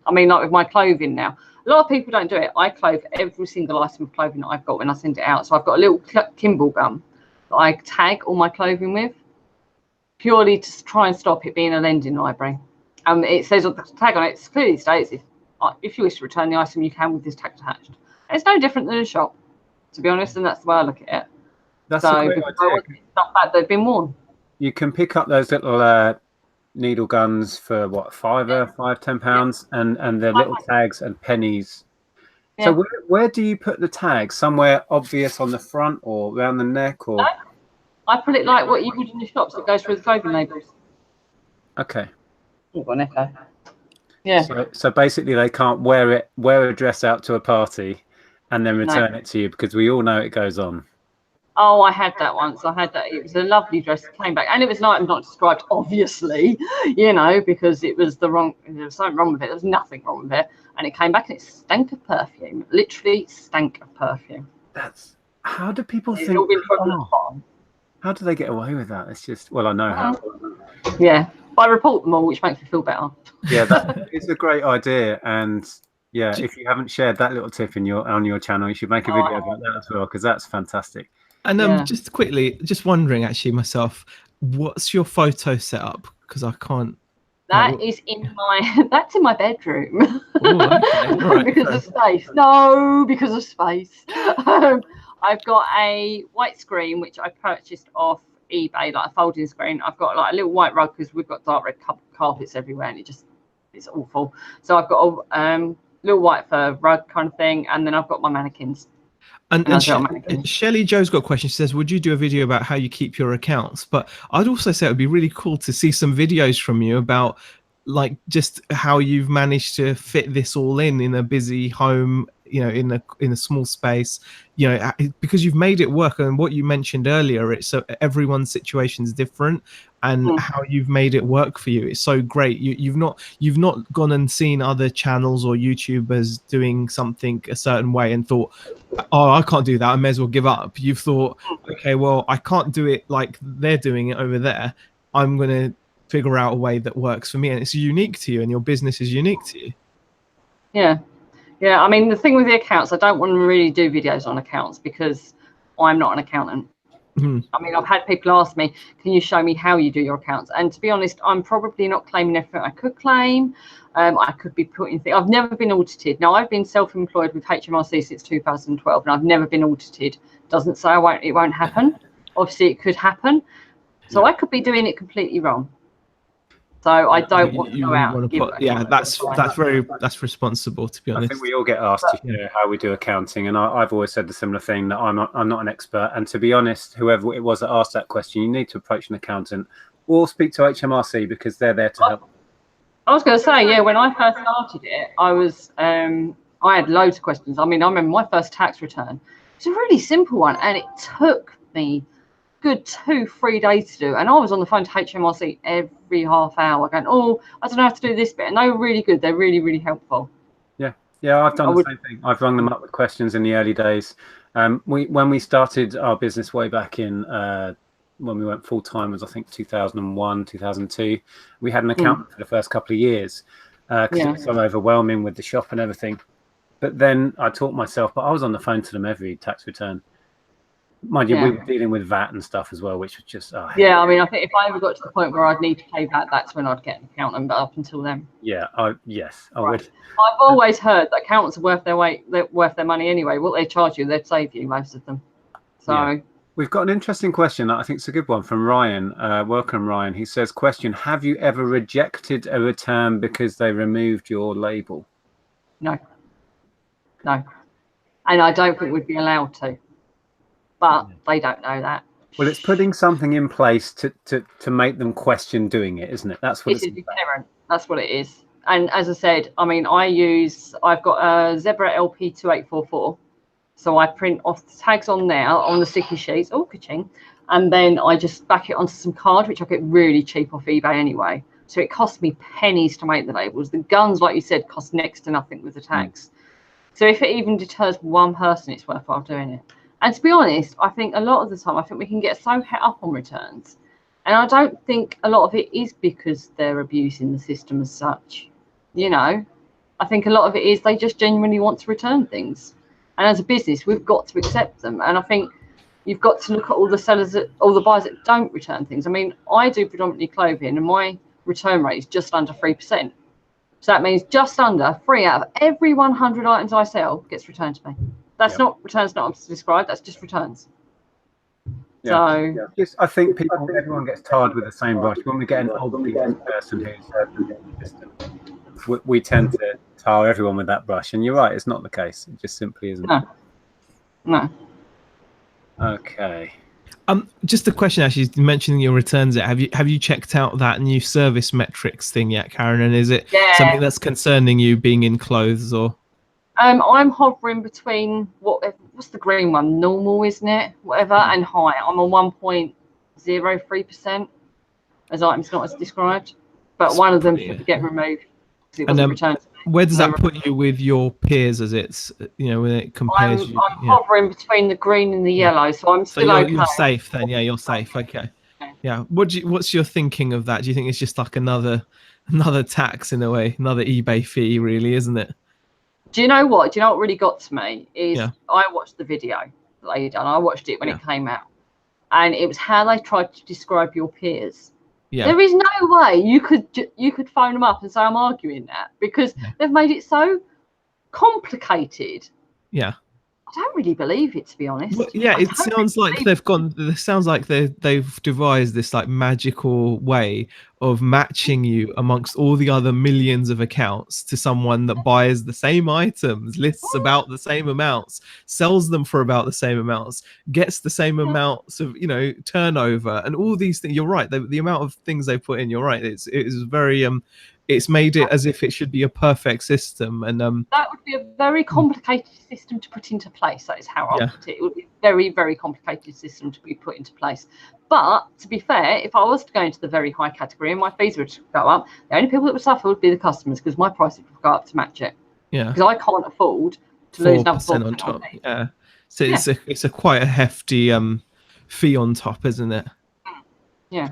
I mean, like with my clothing now, a lot of people don't do it. I clothe every single item of clothing that I've got when I send it out. So I've got a little Kimball gun that I tag all my clothing with, purely to try and stop it being a lending library. It says on the tag on it, it clearly states if you wish to return the item, you can with this tag attached. It's no different than a shop, to be honest, and that's the way I look at it. That's a great idea. Stuff back they've been worn. You can pick up those little needle guns for what, £5, and they're little tags and pennies. Yeah. So where do you put the tag? Somewhere obvious on the front or around the neck, or? No, I put it like what you would in the shops that goes through the clothing labels. Okay. You've got an echo. Yeah. So basically, they can't wear a dress out to a party and then return it to you, because we all know it goes on. Oh, I had that once. I had that. It was a lovely dress. It came back, and it was an item not described, obviously, because it was there was something wrong with it. There was nothing wrong with it, and it came back and it stank of perfume. Literally stank of perfume. How do people think? How do they get away with that? It's just, well, I know how. Yeah. I report them all, which makes me feel better. Yeah, that is a great idea, and if you haven't shared that little tip on your channel, you should make a video about that as well, because that's fantastic. And just quickly, just wondering actually myself, what's your photo setup? Because I can't. That's in my bedroom. Oh, okay. Right. Because of space. No, because of space. I've got a white screen which I purchased off eBay, like a folding screen. I've got like a little white rug because we've got dark red carpets everywhere, and it's awful. So I've got a little white fur rug kind of thing, and then I've got my mannequins. And Shelley Joe's got a question. She says, would you do a video about how you keep your accounts? But I'd also say it would be really cool to see some videos from you about like just how you've managed to fit this all in a busy home, you know, in a small space, you know, because you've made it work. And what you mentioned earlier, it's so everyone's situation is different, and how you've made it work for you, it's so great. You've not gone and seen other channels or YouTubers doing something a certain way and thought, oh, I can't do that, I may as well give up. You've thought, okay, well, I can't do it like they're doing it over there. I'm going to figure out a way that works for me, and it's unique to you, and your business is unique to you. Yeah. I mean, the thing with the accounts, I don't want to really do videos on accounts because I'm not an accountant. I mean, I've had people ask me, can you show me how you do your accounts? And to be honest, I'm probably not claiming everything I could claim. I could be putting things. I've never been audited. Now, I've been self-employed with HMRC since 2012, and I've never been audited. Doesn't say it won't happen. Obviously, it could happen. So I could be doing it completely wrong. So I don't want to go out and give that's responsible, to be honest. I think we all get asked to share how we do accounting, and I've always said the similar thing, that I'm not an expert. And to be honest, whoever it was that asked that question, you need to approach an accountant or speak to HMRC because they're there to help. I was going to say, when I first started it, I had loads of questions. I mean, I remember my first tax return. It's a really simple one, and it took me good 2-3 days to do, and I was on the phone to HMRC every half hour going, oh, I don't know how to do this bit, and they were really good. They're really, really helpful. I've done the same thing. I've rung them up with questions in the early days. When we started our business way back in when we went full-time was I think 2001, 2002, we had an accountant for the first couple of years because it was so overwhelming with the shop and everything. But then I taught myself, but I was on the phone to them every tax return. Mind you, we were dealing with VAT and stuff as well, which was just... I mean, I think if I ever got to the point where I'd need to pay VAT, that's when I'd get an accountant, but up until then... I would. I've always heard that accountants are worth their money anyway. What they charge you, they'd save you, most of them. So... Yeah. We've got an interesting question that I think is a good one from Ryan. Welcome, Ryan. He says, question, have you ever rejected a return because they removed your label? No. And I don't think we'd be allowed to. But they don't know that. Well, it's putting something in place to make them question doing it, isn't it? That's what it's about. That's what it is. And as I said, I mean, I've got a Zebra LP 2844. So I print off the tags on there on the sticky sheets, ka-ching, and then I just back it onto some card, which I get really cheap off eBay anyway. So it costs me pennies to make the labels. The guns, like you said, cost next to nothing with the tags. So if it even deters one person, it's worthwhile doing it. And to be honest, I think a lot of the time, I think we can get so het up on returns. And I don't think a lot of it is because they're abusing the system as such. You know, I think a lot of it is they just genuinely want to return things. And as a business, we've got to accept them. And I think you've got to look at all the sellers, all the buyers that don't return things. I mean, I do predominantly clothing, and my return rate is just under 3%. So that means just under 3 out of every 100 items I sell gets returned to me. That's not returns not described. That's just returns. Just, I think everyone gets tarred with the same brush. When we get an obvious person who's we tend to tar everyone with that brush. And you're right, it's not the case. It just simply isn't. No. Okay. Just a question, actually, mentioning your returns. Have you checked out that new service metrics thing yet, Karen? And is it something that's concerning you, being in clothes or? I'm hovering between what's the green one? Normal, isn't it? Whatever, and high. I'm on 1.03% as items not as described, but one of them should get removed. And where does that put you with your peers, as it's when it compares? I'm hovering between the green and the yellow, so I'm still okay. You're safe then. Yeah, you're safe. Okay. Yeah. What's your thinking of that? Do you think it's just like another tax in a way, another eBay fee, really, isn't it? Do you know what really got to me is I watched the video that they done. I watched it when it came out, and it was how they tried to describe your peers. Yeah. There is no way you could phone them up and say I'm arguing that, because they've made it so complicated. Yeah. don't really believe it, to be honest. Well, yeah, it sounds like they've gone. It sounds like they've devised this like magical way of matching you amongst all the other millions of accounts to someone that buys the same items, lists about the same amounts, sells them for about the same amounts, gets the same amounts of turnover, and all these things. You're right. The amount of things they put in. You're right. It is very It's made it as if it should be a perfect system, and that would be a very complicated system to put into place. That is how I put it. It would be a very, very complicated system to be put into place. But to be fair, if I was to go into the very high category and my fees would go up, the only people that would suffer would be the customers, because my prices would go up to match it. Yeah, because I can't afford to lose another 4% on top. me. Yeah, so it's a quite a hefty fee on top, isn't it? Yeah.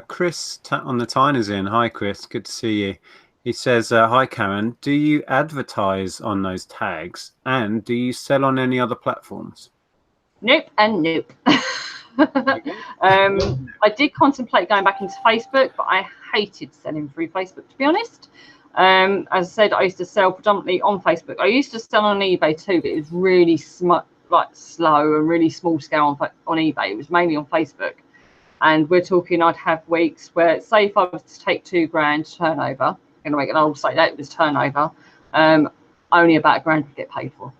Chris on the Tyne is in. Hi, Chris. Good to see you. He says, hi, Karen. Do you advertise on those tags, and do you sell on any other platforms? Nope and nope. I did contemplate going back into Facebook, but I hated selling through Facebook, to be honest. As I said, I used to sell predominantly on Facebook. I used to sell on eBay too, but it was really slow and really small scale on eBay. It was mainly on Facebook. And we're talking, I'd have weeks where, say, if I was to take $2,000 turnover, I'm going to make an old say that it was turnover, only about $1,000 would get paid for.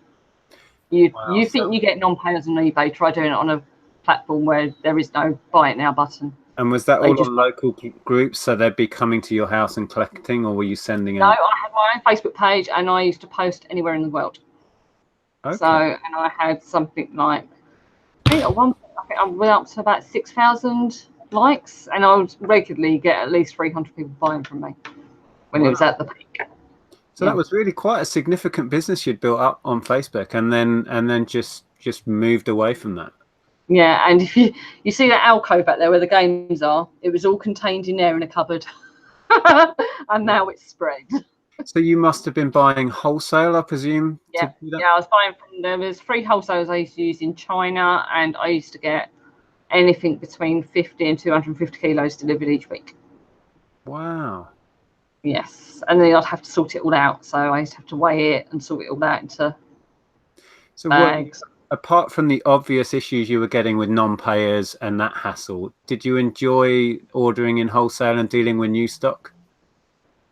You think you get non-payers on eBay? Try doing it on a platform where there is no buy it now button. And was that all on local groups, so they'd be coming to your house and collecting, or were you sending out? No, I had my own Facebook page, and I used to post anywhere in the world. Okay. So, and I had something like, I think I went up to about 6,000 likes, and I would regularly get at least 300 people buying from me when it was at the peak. So that was really quite a significant business you'd built up on Facebook, and then just moved away from that. Yeah, and if you see that alcove back there where the games are, it was all contained in there in a cupboard, and now it's spread. So you must have been buying wholesale, I presume. Yeah, I was buying from them. There's 3 wholesalers I used to use in China, and I used to get anything between 50 and 250 kilos delivered each week. Wow. Yes, and then I'd have to sort it all out. So I used to have to weigh it and sort it all out into bags. Apart from the obvious issues you were getting with non-payers and that hassle, did you enjoy ordering in wholesale and dealing with new stock?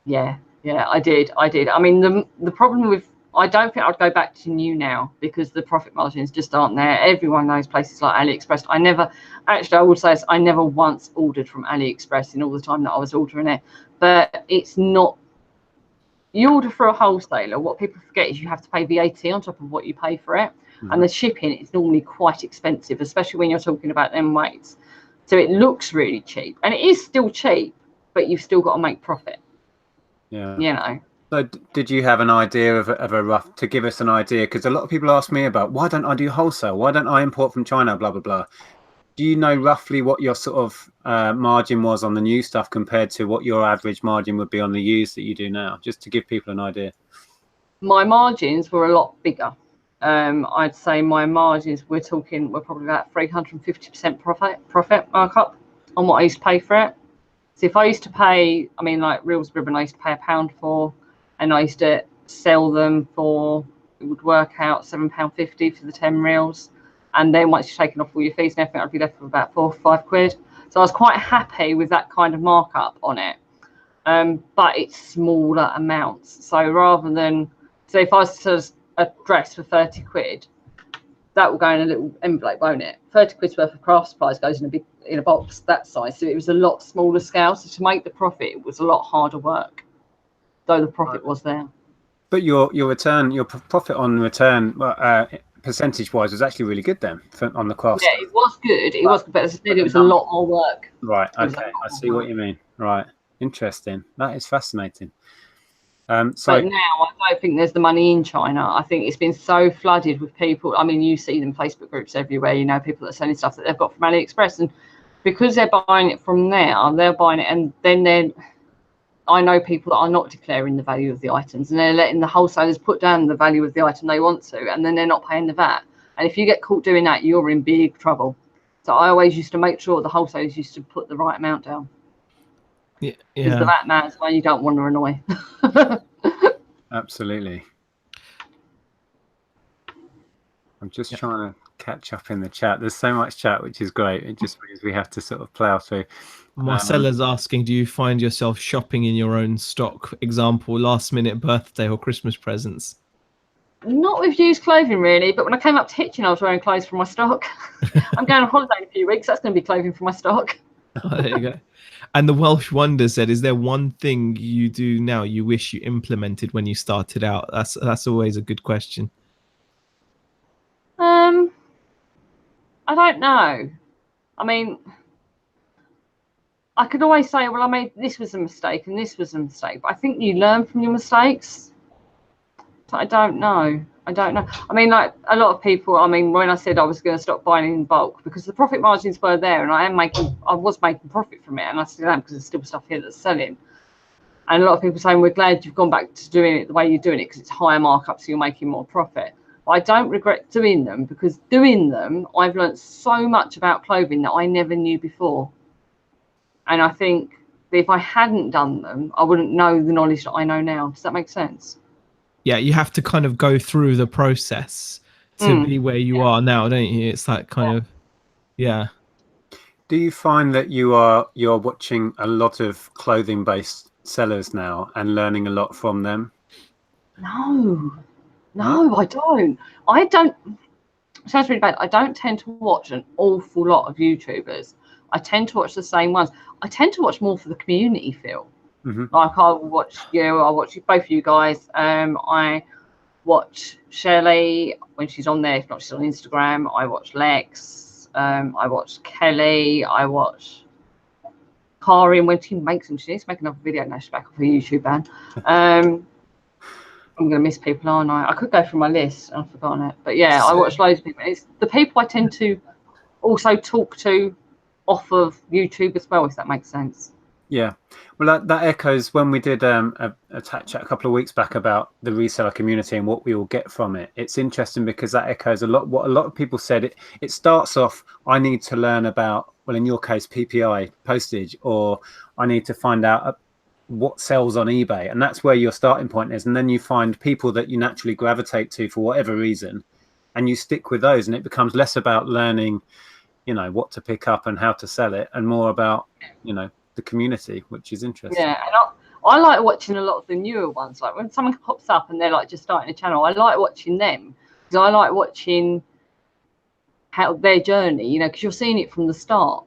Yeah, I did. I mean, the problem with, I don't think I'd go back to new now, because the profit margins just aren't there. Everyone knows places like AliExpress. I would say I never once ordered from AliExpress in all the time that I was ordering it. But it's not, you order for a wholesaler, what people forget is you have to pay VAT on top of what you pay for it. Mm-hmm. And the shipping is normally quite expensive, especially when you're talking about them weights. So it looks really cheap, and it is still cheap, but you've still got to make profit. Yeah. So did you have an idea of a rough, to give us an idea? Because a lot of people ask me about, why don't I do wholesale? Why don't I import from China? Blah, blah, blah. Do you know roughly what your sort of margin was on the new stuff compared to what your average margin would be on the used that you do now? Just to give people an idea. My margins were a lot bigger. I'd say my margins, we're probably about 350% profit markup on what I used to pay for it. So if I used to pay, I mean, like reels ribbon, I used to pay £1 for, and I used to sell them for, it would work out £7.50 for the 10 reels. And then once you've taken off all your fees and everything, I'd be left with about £4 or £5. So I was quite happy with that kind of markup on it. But it's smaller amounts. So rather than, so if I was to a dress for 30 quid, that will go in a little envelope, won't it? 30 quid's worth of craft supplies goes in a box that size. So it was a lot smaller scale. So to make the profit, it was a lot harder work, though the profit was there. But your profit on return, percentage wise, was actually really good then on the craft. Yeah, it was good. It was good, but as I said, it was a lot more work. Right. Okay, I see what you mean. Right. Interesting. That is fascinating. But now I don't think there's the money in China. I think it's been so flooded with people. I mean, you see them Facebook groups everywhere, people that are selling stuff that they've got from AliExpress, and because they're buying it from there, they're buying it, and then I know people that are not declaring the value of the items, and they're letting the wholesalers put down the value of the item they want to, and then they're not paying the VAT. And if you get caught doing that, you're in big trouble. So I always used to make sure the wholesalers used to put the right amount down. Yeah. Because the VAT man's one you don't want to annoy. Absolutely. I'm just trying to catch up in the chat. There's so much chat, which is great. It just means we have to sort of plow through. Marcella's asking, do you find yourself shopping in your own stock? Example, last minute birthday or Christmas presents? Not with used clothing really, but when I came up to Hitchin, I was wearing clothes from my stock. I'm going on holiday in a few weeks. That's going to be clothing from my stock. Oh, there you go. And the Welsh Wonder said, is there one thing you do now you wish you implemented when you started out? That's always a good question. I don't know. I mean, I could always say, well, I made this was a mistake and this was a mistake, but I think you learn from your mistakes. So I don't know. I mean, like a lot of people, I mean, when I said I was going to stop buying in bulk because the profit margins were there and I was making profit from it, and I still am because there's still stuff here that's selling. And a lot of people saying, we're glad you've gone back to doing it the way you're doing it because it's higher markup, so you're making more profit. But I don't regret doing them because doing them, I've learned so much about clothing that I never knew before. And I think that if I hadn't done them, I wouldn't know the knowledge that I know now. Does that make sense? Yeah, you have to kind of go through the process to be where you are now, don't you? It's like kind of, yeah. Do you find that you're watching a lot of clothing based sellers now and learning a lot from them? No, I don't. It sounds really bad. I don't tend to watch an awful lot of YouTubers. I tend to watch the same ones. I tend to watch more for the community feel. Like I watch you, I watch both of you guys. I watch Shelley when she's on there. If not, she's on Instagram. I watch Lex. I watch Kelly. I watch Karin when she makes them. She needs to make another video now. She's back off her YouTube ban. I'm going to miss people, aren't I? I could go through my list. I've forgotten it. But yeah, I watch loads of people. It's the people I tend to also talk to off of YouTube as well, if that makes sense. Yeah, well, that echoes when we did a chat a couple of weeks back about the reseller community and what we all get from it. It's interesting because that echoes a lot what a lot of people said. It starts off, I need to learn about, well, in your case, PPI postage, or I need to find out what sells on eBay, and that's where your starting point is. And then you find people that you naturally gravitate to for whatever reason, and you stick with those, and it becomes less about learning, you know, what to pick up and how to sell it, and more about, you know, the community, which is interesting. Yeah, and I like watching a lot of the newer ones. Like when someone pops up and they're like just starting a channel, I like watching them because I like watching how their journey, you know, because you're seeing it from the start.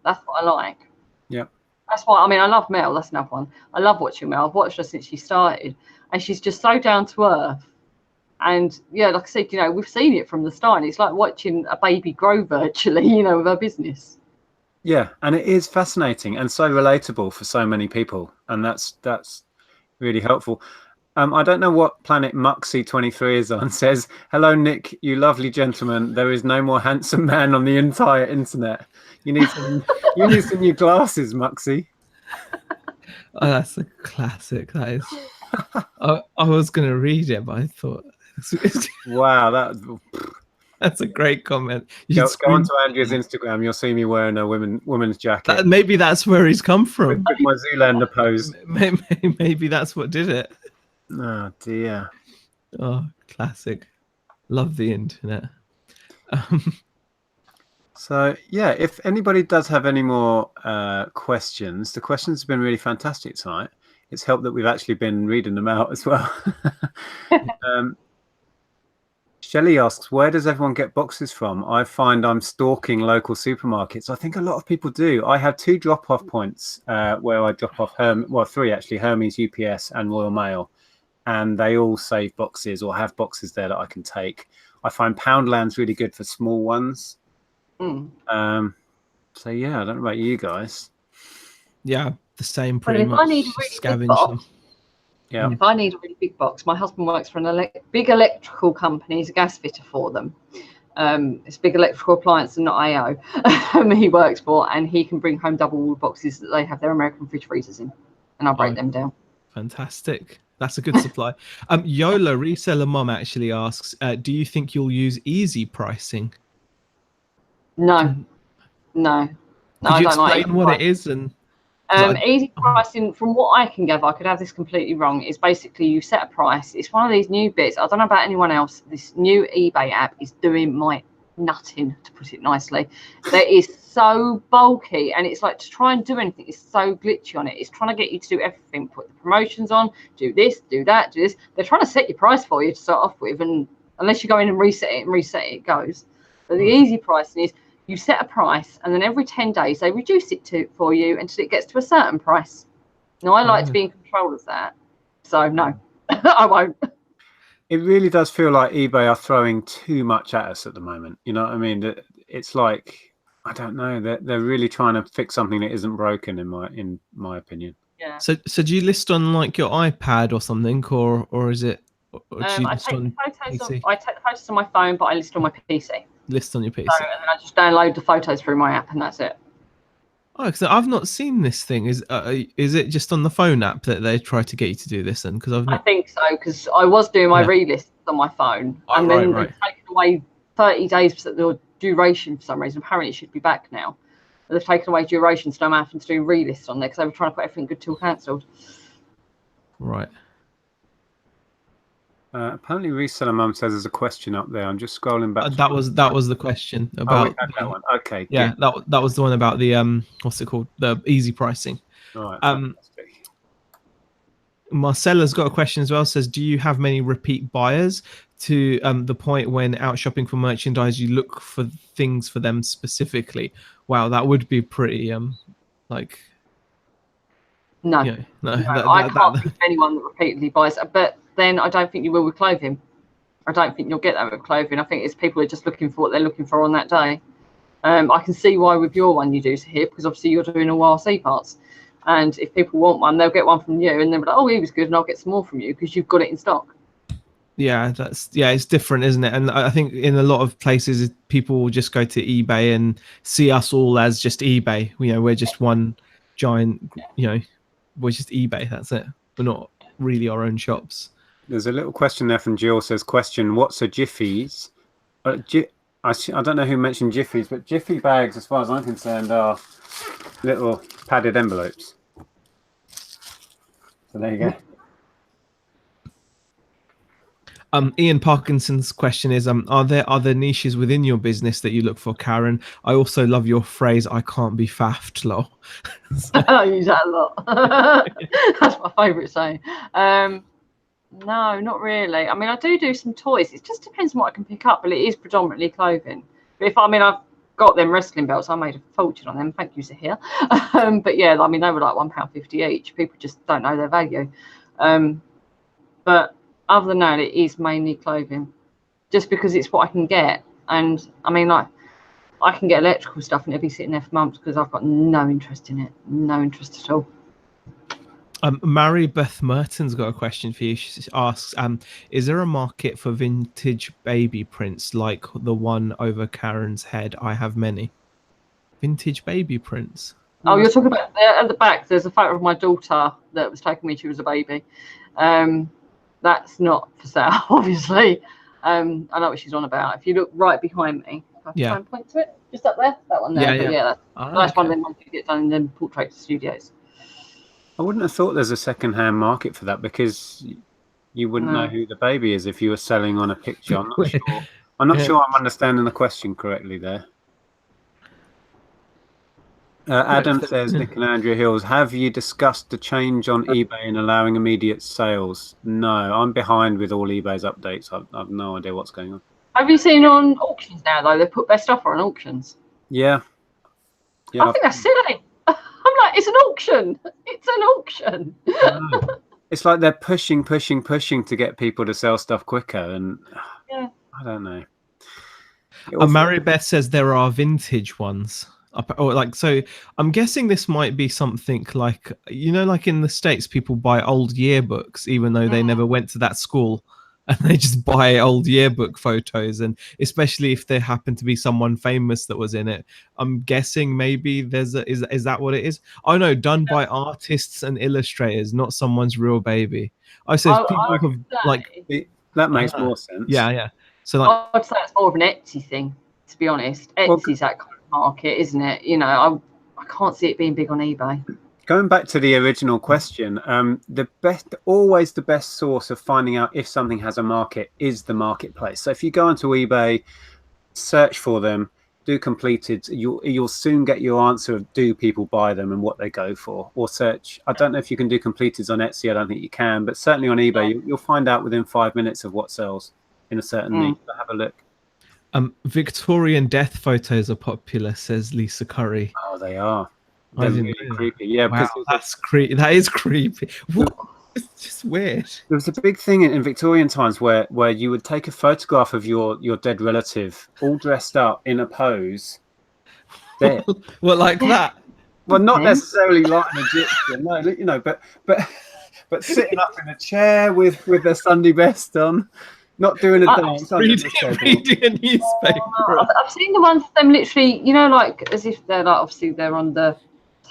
That's what I like. Yeah, that's why, I mean, I love Mel. That's another one. I love watching Mel. I've watched her since she started, and she's just so down to earth. And yeah, like I said, you know, we've seen it from the start. And it's like watching a baby grow virtually, you know, with her business. Yeah, and it is fascinating and so relatable for so many people, and that's really helpful. I don't know what planet Muxy23 is on. Says, hello, Nick, you lovely gentleman. There is no more handsome man on the entire internet. You need some new glasses, Muxy. Oh, that's a classic. That is. I was going to read it, but I thought, wow, that's a great comment. Go onto Andrew's Instagram. You'll see me wearing a woman's jacket. Maybe that's where he's come from. With my Zoolander pose. Maybe that's what did it. Oh dear. Oh, classic. Love the internet. So yeah, if anybody does have any more questions, the questions have been really fantastic tonight. It's helped that we've actually been reading them out as well. Shelley asks, where does everyone get boxes from? I find I'm stalking local supermarkets. I think a lot of people do. I have 2 drop-off points where I drop off, 3 actually, Hermes, UPS and Royal Mail. And they all save boxes or have boxes there that I can take. I find Poundland's really good for small ones. So yeah, I don't know about you guys. Yeah, the same pretty much. I need a really big box. Yeah. If I need a really big box, my husband works for an big electrical company. He's a gas fitter for them. It's a big electrical appliance and not AO he works for, and he can bring home double wall boxes that they have their American fridge freezers in, and I'll break them down. Fantastic. That's a good supply. Yola, reseller mom, actually asks, do you think you'll use easy pricing? No. Could you explain what it is? And Easy pricing, from what I can gather, I could have this completely wrong, is basically you set a price. It's one of these new bits. I don't know about anyone else. This new eBay app is doing my nutting, to put it nicely. That is so bulky, and it's like to try and do anything is so glitchy on it. It's trying to get you to do everything, put the promotions on, do this, do that, do this. They're trying to set your price for you to start off with, and unless you go in and reset it, it goes. But the easy pricing is you set a price, and then every 10 days they reduce it for you until it gets to a certain price. Now, I like to be in control of that. So, no, I won't. It really does feel like eBay are throwing too much at us at the moment. You know what I mean? It's like, I don't know. They're really trying to fix something that isn't broken, in my opinion. Yeah. So do you list on like your iPad or something, or is it? Or do you I list take on the photos. PC? I take the photos on my phone, but I list on my PC. List on your PC. So, and then I just download the photos through my app, and that's it. Oh, because I've not seen this thing. Is it just on the phone app that they try to get you to do this? Then, because I think so, because I was doing my relists on my phone, and then they've taken away 30 days for the duration for some reason. Apparently, it should be back now. But they've taken away duration, so I'm having to do relists on there because they were trying to put everything good till cancelled. Right. Apparently, Reseller Mum says there's a question up there. I'm just scrolling back. That was the question about. We had that one. Okay. Yeah, that was the one about the what's it called? The easy pricing. Right. Marcella's got a question as well. Says, do you have many repeat buyers to the point when out shopping for merchandise you look for things for them specifically? Wow, that would be pretty like. No, you know, I can't think of anyone that repeatedly buys. But then I don't think you will with clothing. I don't think you'll get that with clothing. I think it's people who are just looking for what they're looking for on that day. I can see why with your one you do here, because obviously you're doing all RC parts. And if people want one, they'll get one from you, and they'll be like, "Oh, he was good," and I'll get some more from you because you've got it in stock. Yeah, it's different, isn't it? And I think in a lot of places, people will just go to eBay and see us all as just eBay. You know, we're just one giant. You know, we're just eBay. That's it. We're not really our own shops. There's a little question there from Jill. Says, "Question: What's a Jiffy's?" I don't know who mentioned Jiffy's, but Jiffy bags, as far as I'm concerned, are little padded envelopes. So there you go. Ian Parkinson's question is, are there other niches within your business that you look for, Karen? I also love your phrase, "I can't be faffed," lol. I use that a lot. That's my favourite saying. No, not really. I mean, I do some toys. It just depends on what I can pick up, but it is predominantly clothing. But I've got them wrestling belts. I made a fortune on them. Thank you, Zahir. But yeah, I mean, they were like £1.50 each. People just don't know their value. But other than that, it is mainly clothing, just because it's what I can get. And I mean, like, I can get electrical stuff and it'll be sitting there for months because I've got no interest in it. No interest at all. Mary Beth Merton's got a question for you. She asks, is there a market for vintage baby prints like the one over Karen's head? I have many. Vintage baby prints. Oh, you're talking about at the back. There's a photo of my daughter that was taken when she was a baby. That's not for sale, obviously. I know what she's on about. If you look right behind me, if I try and point to it, just up there, that one there. That's one of them ones you get done in them portrait studios. I wouldn't have thought there's a second-hand market for that, because you wouldn't know who the baby is if you were selling on a picture. I'm not sure. I'm not sure I'm understanding the question correctly there. Adam says, Nick and Andrea Hills, have you discussed the change on eBay and allowing immediate sales? No, I'm behind with all eBay's updates. I've no idea what's going on. Have you seen on auctions now, though? They put their stuff on auctions. Yeah. I think that's silly. I'm like, it's an auction. It's an auction. It's like they're pushing to get people to sell stuff quicker. And I don't know. Mary Beth says there are vintage ones. Or like, so I'm guessing this might be something like, you know, like in the States, people buy old yearbooks even though they never went to that school, and they just buy old yearbook photos, and especially if there happened to be someone famous that was in it. I'm guessing maybe there's is that what it is? Oh no, done by artists and illustrators, not someone's real baby. I said people have like that makes more sense. Yeah. So like, I'd say it's more of an Etsy thing, to be honest. Etsy's that kind of market, isn't it? You know, I can't see it being big on eBay. Going back to the original question, always the best source of finding out if something has a market is the marketplace. So if you go onto eBay, search for them, do completed, you'll soon get your answer of do people buy them and what they go for. Or search, I don't know if you can do completeds on Etsy, I don't think you can, but certainly on eBay, you'll find out within 5 minutes of what sells in a certain niche. So have a look. Victorian death photos are popular, says Lisa Curry. Oh, they are. They're really creepy. Yeah, wow, that's creepy. That is creepy. What? It's just weird. There was a big thing in Victorian times where you would take a photograph of your dead relative, all dressed up in a pose. Dead. Well, like that. Well, not necessarily like an Egyptian, no, you know, but sitting up in a chair with their Sunday best on, not doing a dance. Reading a newspaper. I've seen the ones them literally, you know, like as if they're like obviously they're on the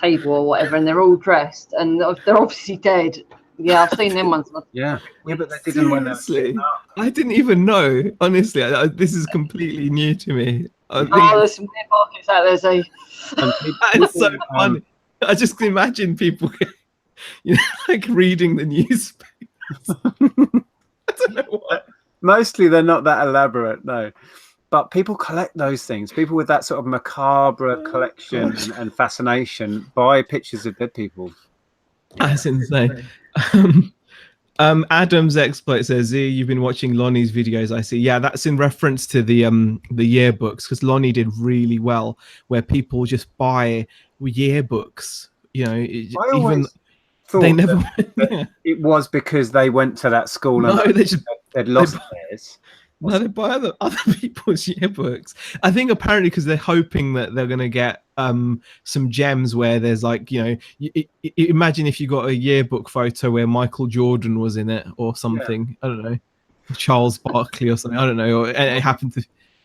table or whatever, and they're all dressed and they're obviously dead. Yeah, I've seen them ones. Yeah, but they didn't when they were I didn't even know. Honestly, this is completely new to me. There's some weird markets out there, so it's so funny. I just imagine people, you know, like reading the newspapers. I don't know why. Mostly they're not that elaborate, no. But people collect those things. People with that sort of macabre collection and fascination buy pictures of dead people. That's insane. Adam's Exploit says, Z, you've been watching Lonnie's videos, I see. Yeah, that's in reference to the yearbooks, because Lonnie did really well where people just buy yearbooks, you know. I always thought they never that it was because they went to that school and they'd lost theirs. No, they buy other people's yearbooks. I think apparently because they're hoping that they're going to get some gems where there's like, you know, imagine if you got a yearbook photo where Michael Jordan was in it or something. Yeah. I don't know, Charles Barkley or something. I don't know. Or it happened to.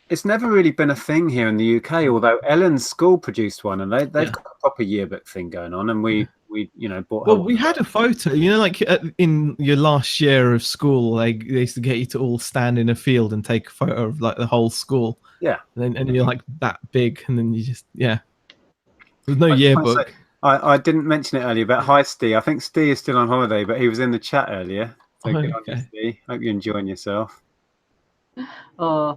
It's never really been a thing here in the UK, although Ellen's school produced one, and they've got a proper yearbook thing going on, and we you know bought. Well, we had a photo, you know, like in your last year of school, they used to get you to all stand in a field and take a photo of like the whole school. Yeah, and you're like that big, and then you just there's no yearbook. I didn't mention it earlier, but hi Steve. I think Steve is still on holiday, but he was in the chat earlier. So good on you, Steve. Hope you're enjoying yourself. I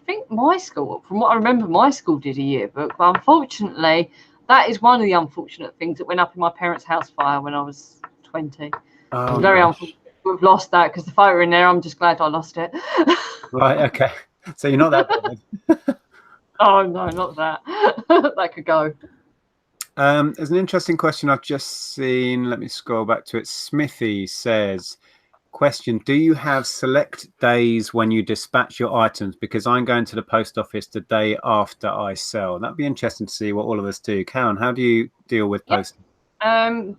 think my school, from what I remember, my school did a yearbook, but unfortunately, that is one of the unfortunate things that went up in my parents' house fire when I was 20. Oh, very unfortunate. We've lost that because the photo in there. I'm just glad I lost it. Right. Okay. So you're not that bad. Oh no, not that. That could go. There's an interesting question I've just seen. Let me scroll back to it. Smithy says, question, do you have select days when you dispatch your items? Because I'm going to the post office the day after I sell. That'd be interesting to see what all of us do. Karen, how do you deal with posting?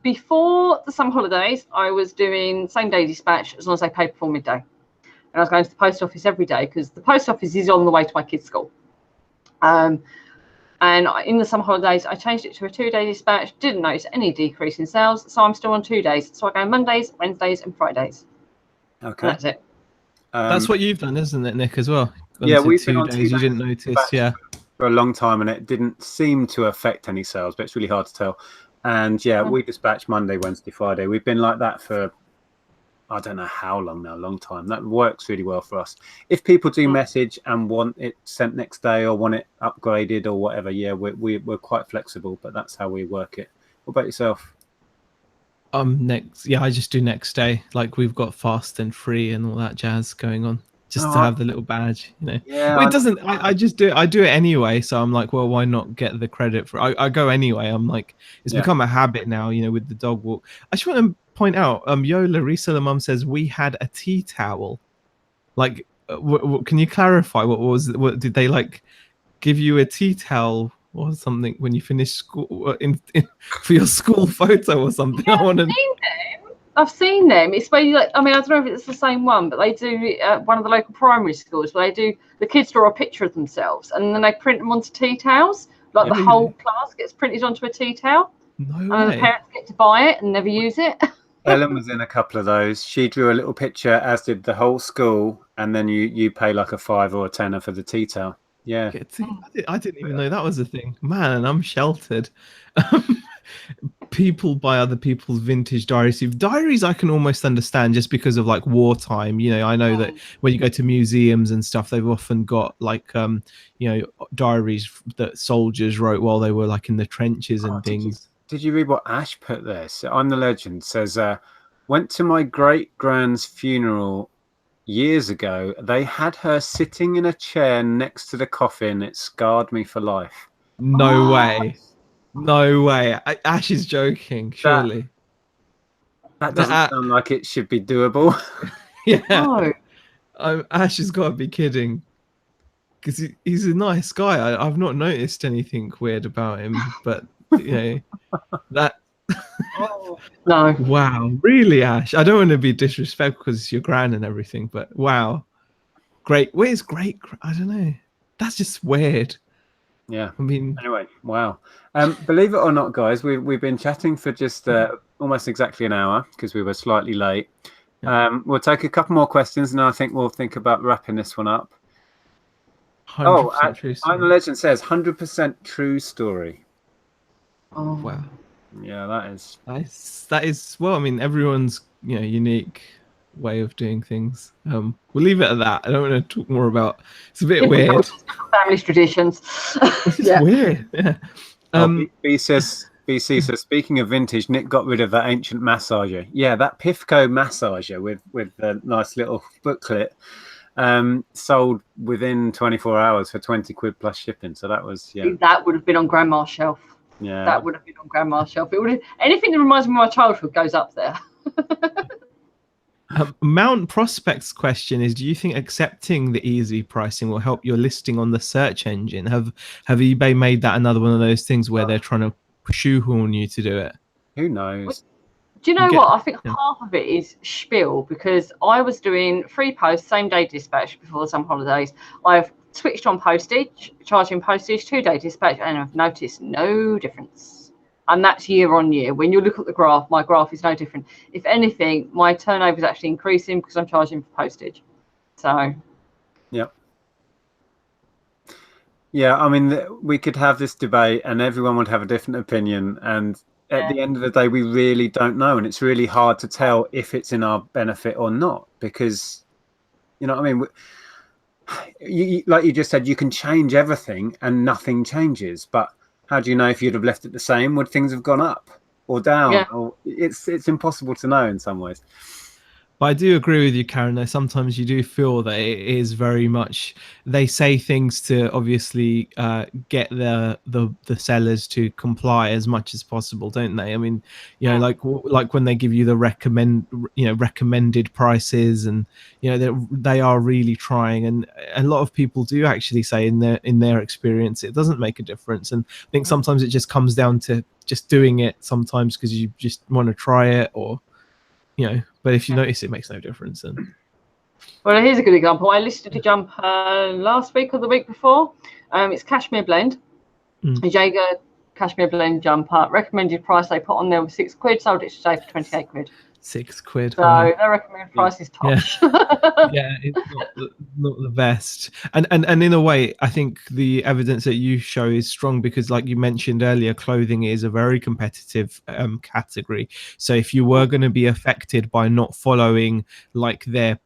Before the summer holidays, I was doing same day dispatch as long as they paid before midday. And I was going to the post office every day because the post office is on the way to my kids' school. And in the summer holidays, I changed it to a 2-day dispatch. Didn't notice any decrease in sales, so I'm still on 2 days. So I go Mondays, Wednesdays, and Fridays. Okay, and that's it. That's what you've done, isn't it, Nick? As well. Yeah, we've been on 2 days. You didn't notice, for a long time, and it didn't seem to affect any sales, but it's really hard to tell. And we dispatch Monday, Wednesday, Friday. We've been like that for I don't know how long now, a long time. That works really well for us. If people do message and want it sent next day or want it upgraded or whatever, we're quite flexible, but that's how we work it. What about yourself? I just do next day. Like we've got fast and free and all that jazz going on, just to have the little badge, you know. Yeah, well, it doesn't. I just do it. I do it anyway. So I'm like, well, why not get the credit for? I go anyway. I'm like, it's become a habit now, you know, with the dog walk. I just want to point out, Yola Reseller Mum says we had a tea towel. Like, can you clarify what was? What did they like? Give you a tea towel or something when you finish school for your school photo or something? Yeah, I want to. I've seen them. It's where you like. I mean, I don't know if it's the same one, but they do one of the local primary schools where they do. The kids draw a picture of themselves and then they print them onto tea towels. Like the whole class gets printed onto a tea towel. No way. And the parents get to buy it and never use it. Ellen was in a couple of those. She drew a little picture, as did the whole school, and then you pay like a 5 or a 10 for the tea towel. Yeah, I didn't even know that was a thing. Man, I'm sheltered. people buy other people's vintage diaries. Diaries I can almost understand just because of like wartime. You know, I know that when you go to museums and stuff, they've often got like you know, diaries that soldiers wrote while they were like in the trenches and things. Did you read what Ash put there? So I'm the Legend says, went to my great grand's funeral years ago. They had her sitting in a chair next to the coffin. It scarred me for life. No way. No way. Ash is joking, surely. That doesn't sound like it should be doable. Yeah. Ash has got to be kidding. Because he's a nice guy. I've not noticed anything weird about him. But, you know, that... No. Wow. Really, Ash? I don't want to be disrespectful because it's your gran and everything. But, wow. Great. Where's great? I don't know. That's just weird. Yeah. I mean, anyway, wow. Believe it or not, guys, we've been chatting for just almost exactly an hour because we were slightly late. Yeah. We'll take a couple more questions, and I think we'll think about wrapping this one up. 100% true story. I'm the Legend says 100% true story. Oh wow. Yeah, that is well. I mean, everyone's unique way of doing things. We'll leave it at that. I don't want to talk more about. It's a bit weird. Family traditions. It's weird. Yeah. BC says, speaking of vintage, Nick got rid of that ancient massager. Yeah, that Pifco massager with the nice little booklet sold within 24 hours for 20 quid plus shipping. So that was that would have been on grandma's shelf. Yeah, that would have been on grandma's shelf. It would have, anything that reminds me of my childhood goes up there. Mount Prospect's question is: do you think accepting the easy pricing will help your listing on the search engine? Have eBay made that another one of those things where they're trying to shoehorn you to do it? Who knows? Do you know what? I think half of it is spiel, because I was doing free post, same day dispatch before the summer holidays. I've switched on postage, charging postage, 2-day dispatch, and I've noticed no difference. And that's year on year. When you look at the graph, my graph is no different. If anything, my turnover is actually increasing because I'm charging for postage. So, yeah. I mean, we could have this debate, and everyone would have a different opinion. And at the end of the day, we really don't know, and it's really hard to tell if it's in our benefit or not, because, you know what I mean. Like you just said, you can change everything and nothing changes, but how do you know if you'd have left it the same? Would things have gone up or down? Yeah. Or it's impossible to know in some ways. But I do agree with you, Karen, though sometimes you do feel that it is very much, they say things to obviously get the sellers to comply as much as possible, don't they? I mean, like when they give you the recommended prices, and they are really trying, and a lot of people do actually say in their experience it doesn't make a difference. And I think sometimes it just comes down to just doing it sometimes because you just want to try it, or but if you notice it makes no difference, then. Well, here's a good example. I listed a jumper last week or the week before. It's cashmere blend, a Jaeger cashmere blend jumper. Recommended price they put on there was £6. Sold it today for 28 quid. £6. So their recommended price is tosh. Yeah, it's not the best. And in a way, I think the evidence that you show is strong because, like you mentioned earlier, clothing is a very competitive category. So if you were going to be affected by not following like their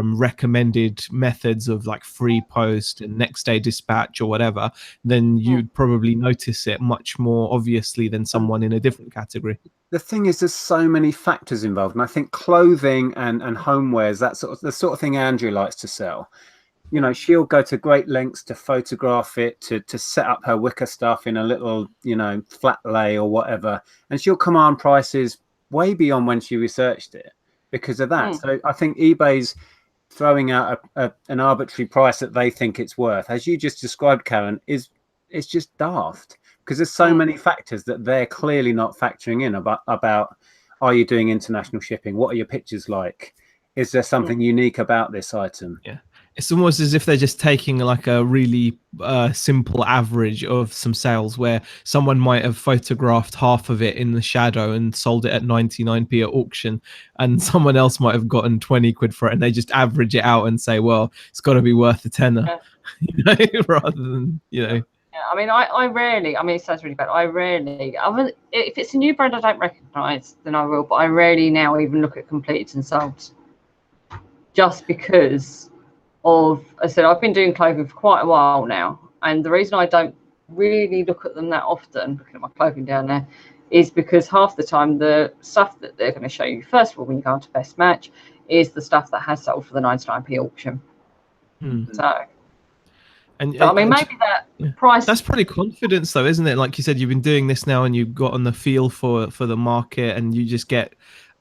recommended methods of like free post and next day dispatch or whatever, then you'd probably notice it much more obviously than someone in a different category. The thing is, there's so many factors involved, and I think clothing and homewares, the sort of thing Andrew likes to sell. She'll go to great lengths to photograph it, to set up her wicker stuff in a little, flat lay or whatever, and she'll command prices way beyond when she researched it because of that. So I think eBay's throwing out an arbitrary price that they think it's worth, as you just described, Karen, it's just daft. Because there's so many factors that they're clearly not factoring in about are you doing international shipping? What are your pictures like? Is there something unique about this item? Yeah, it's almost as if they're just taking like a really simple average of some sales where someone might have photographed half of it in the shadow and sold it at 99p at auction, and someone else might have gotten 20 quid for it, and they just average it out and say, well, it's got to be worth a tenner, rather than. I mean, I rarely, I mean, it sounds really bad. I rarely, if it's a new brand I don't recognise, then I will. But I rarely now even look at completed and sold, just because of, as I said, I've been doing clothing for quite a while now. And the reason I don't really look at them that often, looking at my clothing down there, is because half the time the stuff that they're going to show you, first of all, when you go into Best Match, is the stuff that has sold for the 99p auction. So. And So, I mean, maybe that price. That's pretty confidence, though, isn't it? Like you said, you've been doing this now, and you've gotten the feel for the market, and you just get,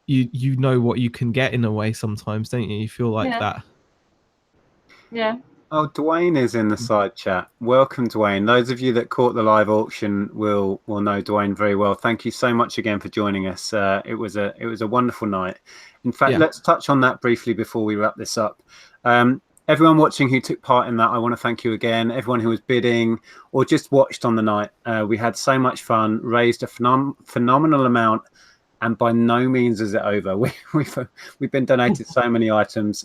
you know what you can get in a way. Sometimes, don't you? You feel like that. Yeah. Oh, Dwayne is in the side chat. Welcome, Dwayne. Those of you that caught the live auction will know Dwayne very well. Thank you so much again for joining us. It was a wonderful night. In fact, let's touch on that briefly before we wrap this up. Everyone watching who took part in that, I want to thank you again. Everyone who was bidding or just watched on the night, we had so much fun, raised a phenomenal amount, and by no means is it over. We've been donated so many items.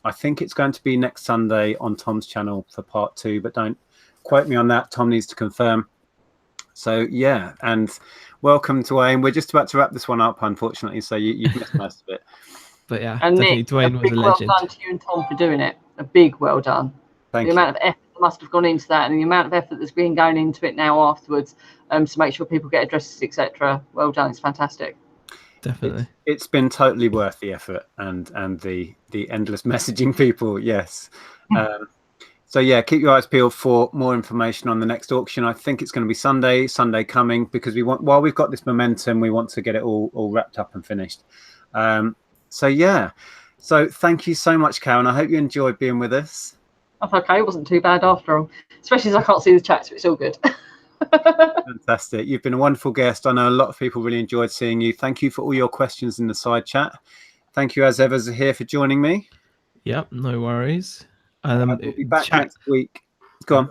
I think it's going to be next Sunday on Tom's channel for part 2, but don't quote me on that. Tom needs to confirm. So yeah, and welcome, Dwayne. We're just about to wrap this one up, unfortunately, so you've missed most of it. But yeah, and definitely Nick, Dwayne was a legend. Well done to you and Tom for doing it. A big well done. Thank the you. amount of effort that must have gone into that, and the amount of effort that's been going into it now afterwards, to make sure people get addresses, etc. Well done. It's fantastic. Definitely. It's been totally worth the effort and the endless messaging people. Yes. So yeah, keep your eyes peeled for more information on the next auction. I think it's going to be Sunday coming, because while we've got this momentum, we want to get it all wrapped up and finished. So yeah. So thank you so much, Karen. I hope you enjoyed being with us. That's okay. It wasn't too bad after all, especially as I can't see the chat, so it's all good. Fantastic. You've been a wonderful guest. I know a lot of people really enjoyed seeing you. Thank you for all your questions in the side chat. Thank you, as ever, Zahir, for joining me. Yep, no worries. We'll be back next week. Go on.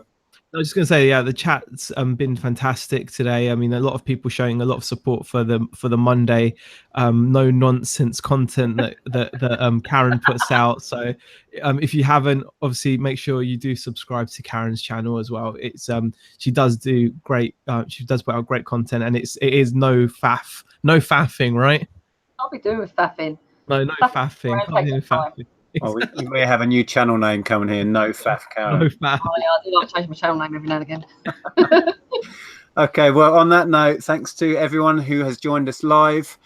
I was just going to say, yeah, the chat's been fantastic today. I mean, a lot of people showing a lot of support for the Monday no nonsense content that Karen puts out. So if you haven't, obviously make sure you do subscribe to Karen's channel as well. It's she does do great. She does put out great content, and it is no faffing, right? I'll be doing with faffing. No faffing. Can't do faffing. Well, we may have a new channel name coming here. No faff, Karen. No faff. Oh, yeah, I do like to change my channel name every now and again. Okay, well, on that note, thanks to everyone who has joined us live.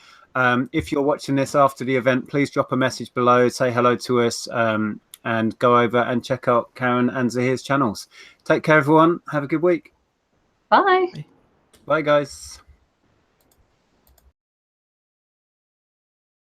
If you're watching this after the event, please drop a message below, say hello to us, and go over and check out Karen and Zahir's channels. Take care, everyone. Have a good week. Bye. Bye, guys.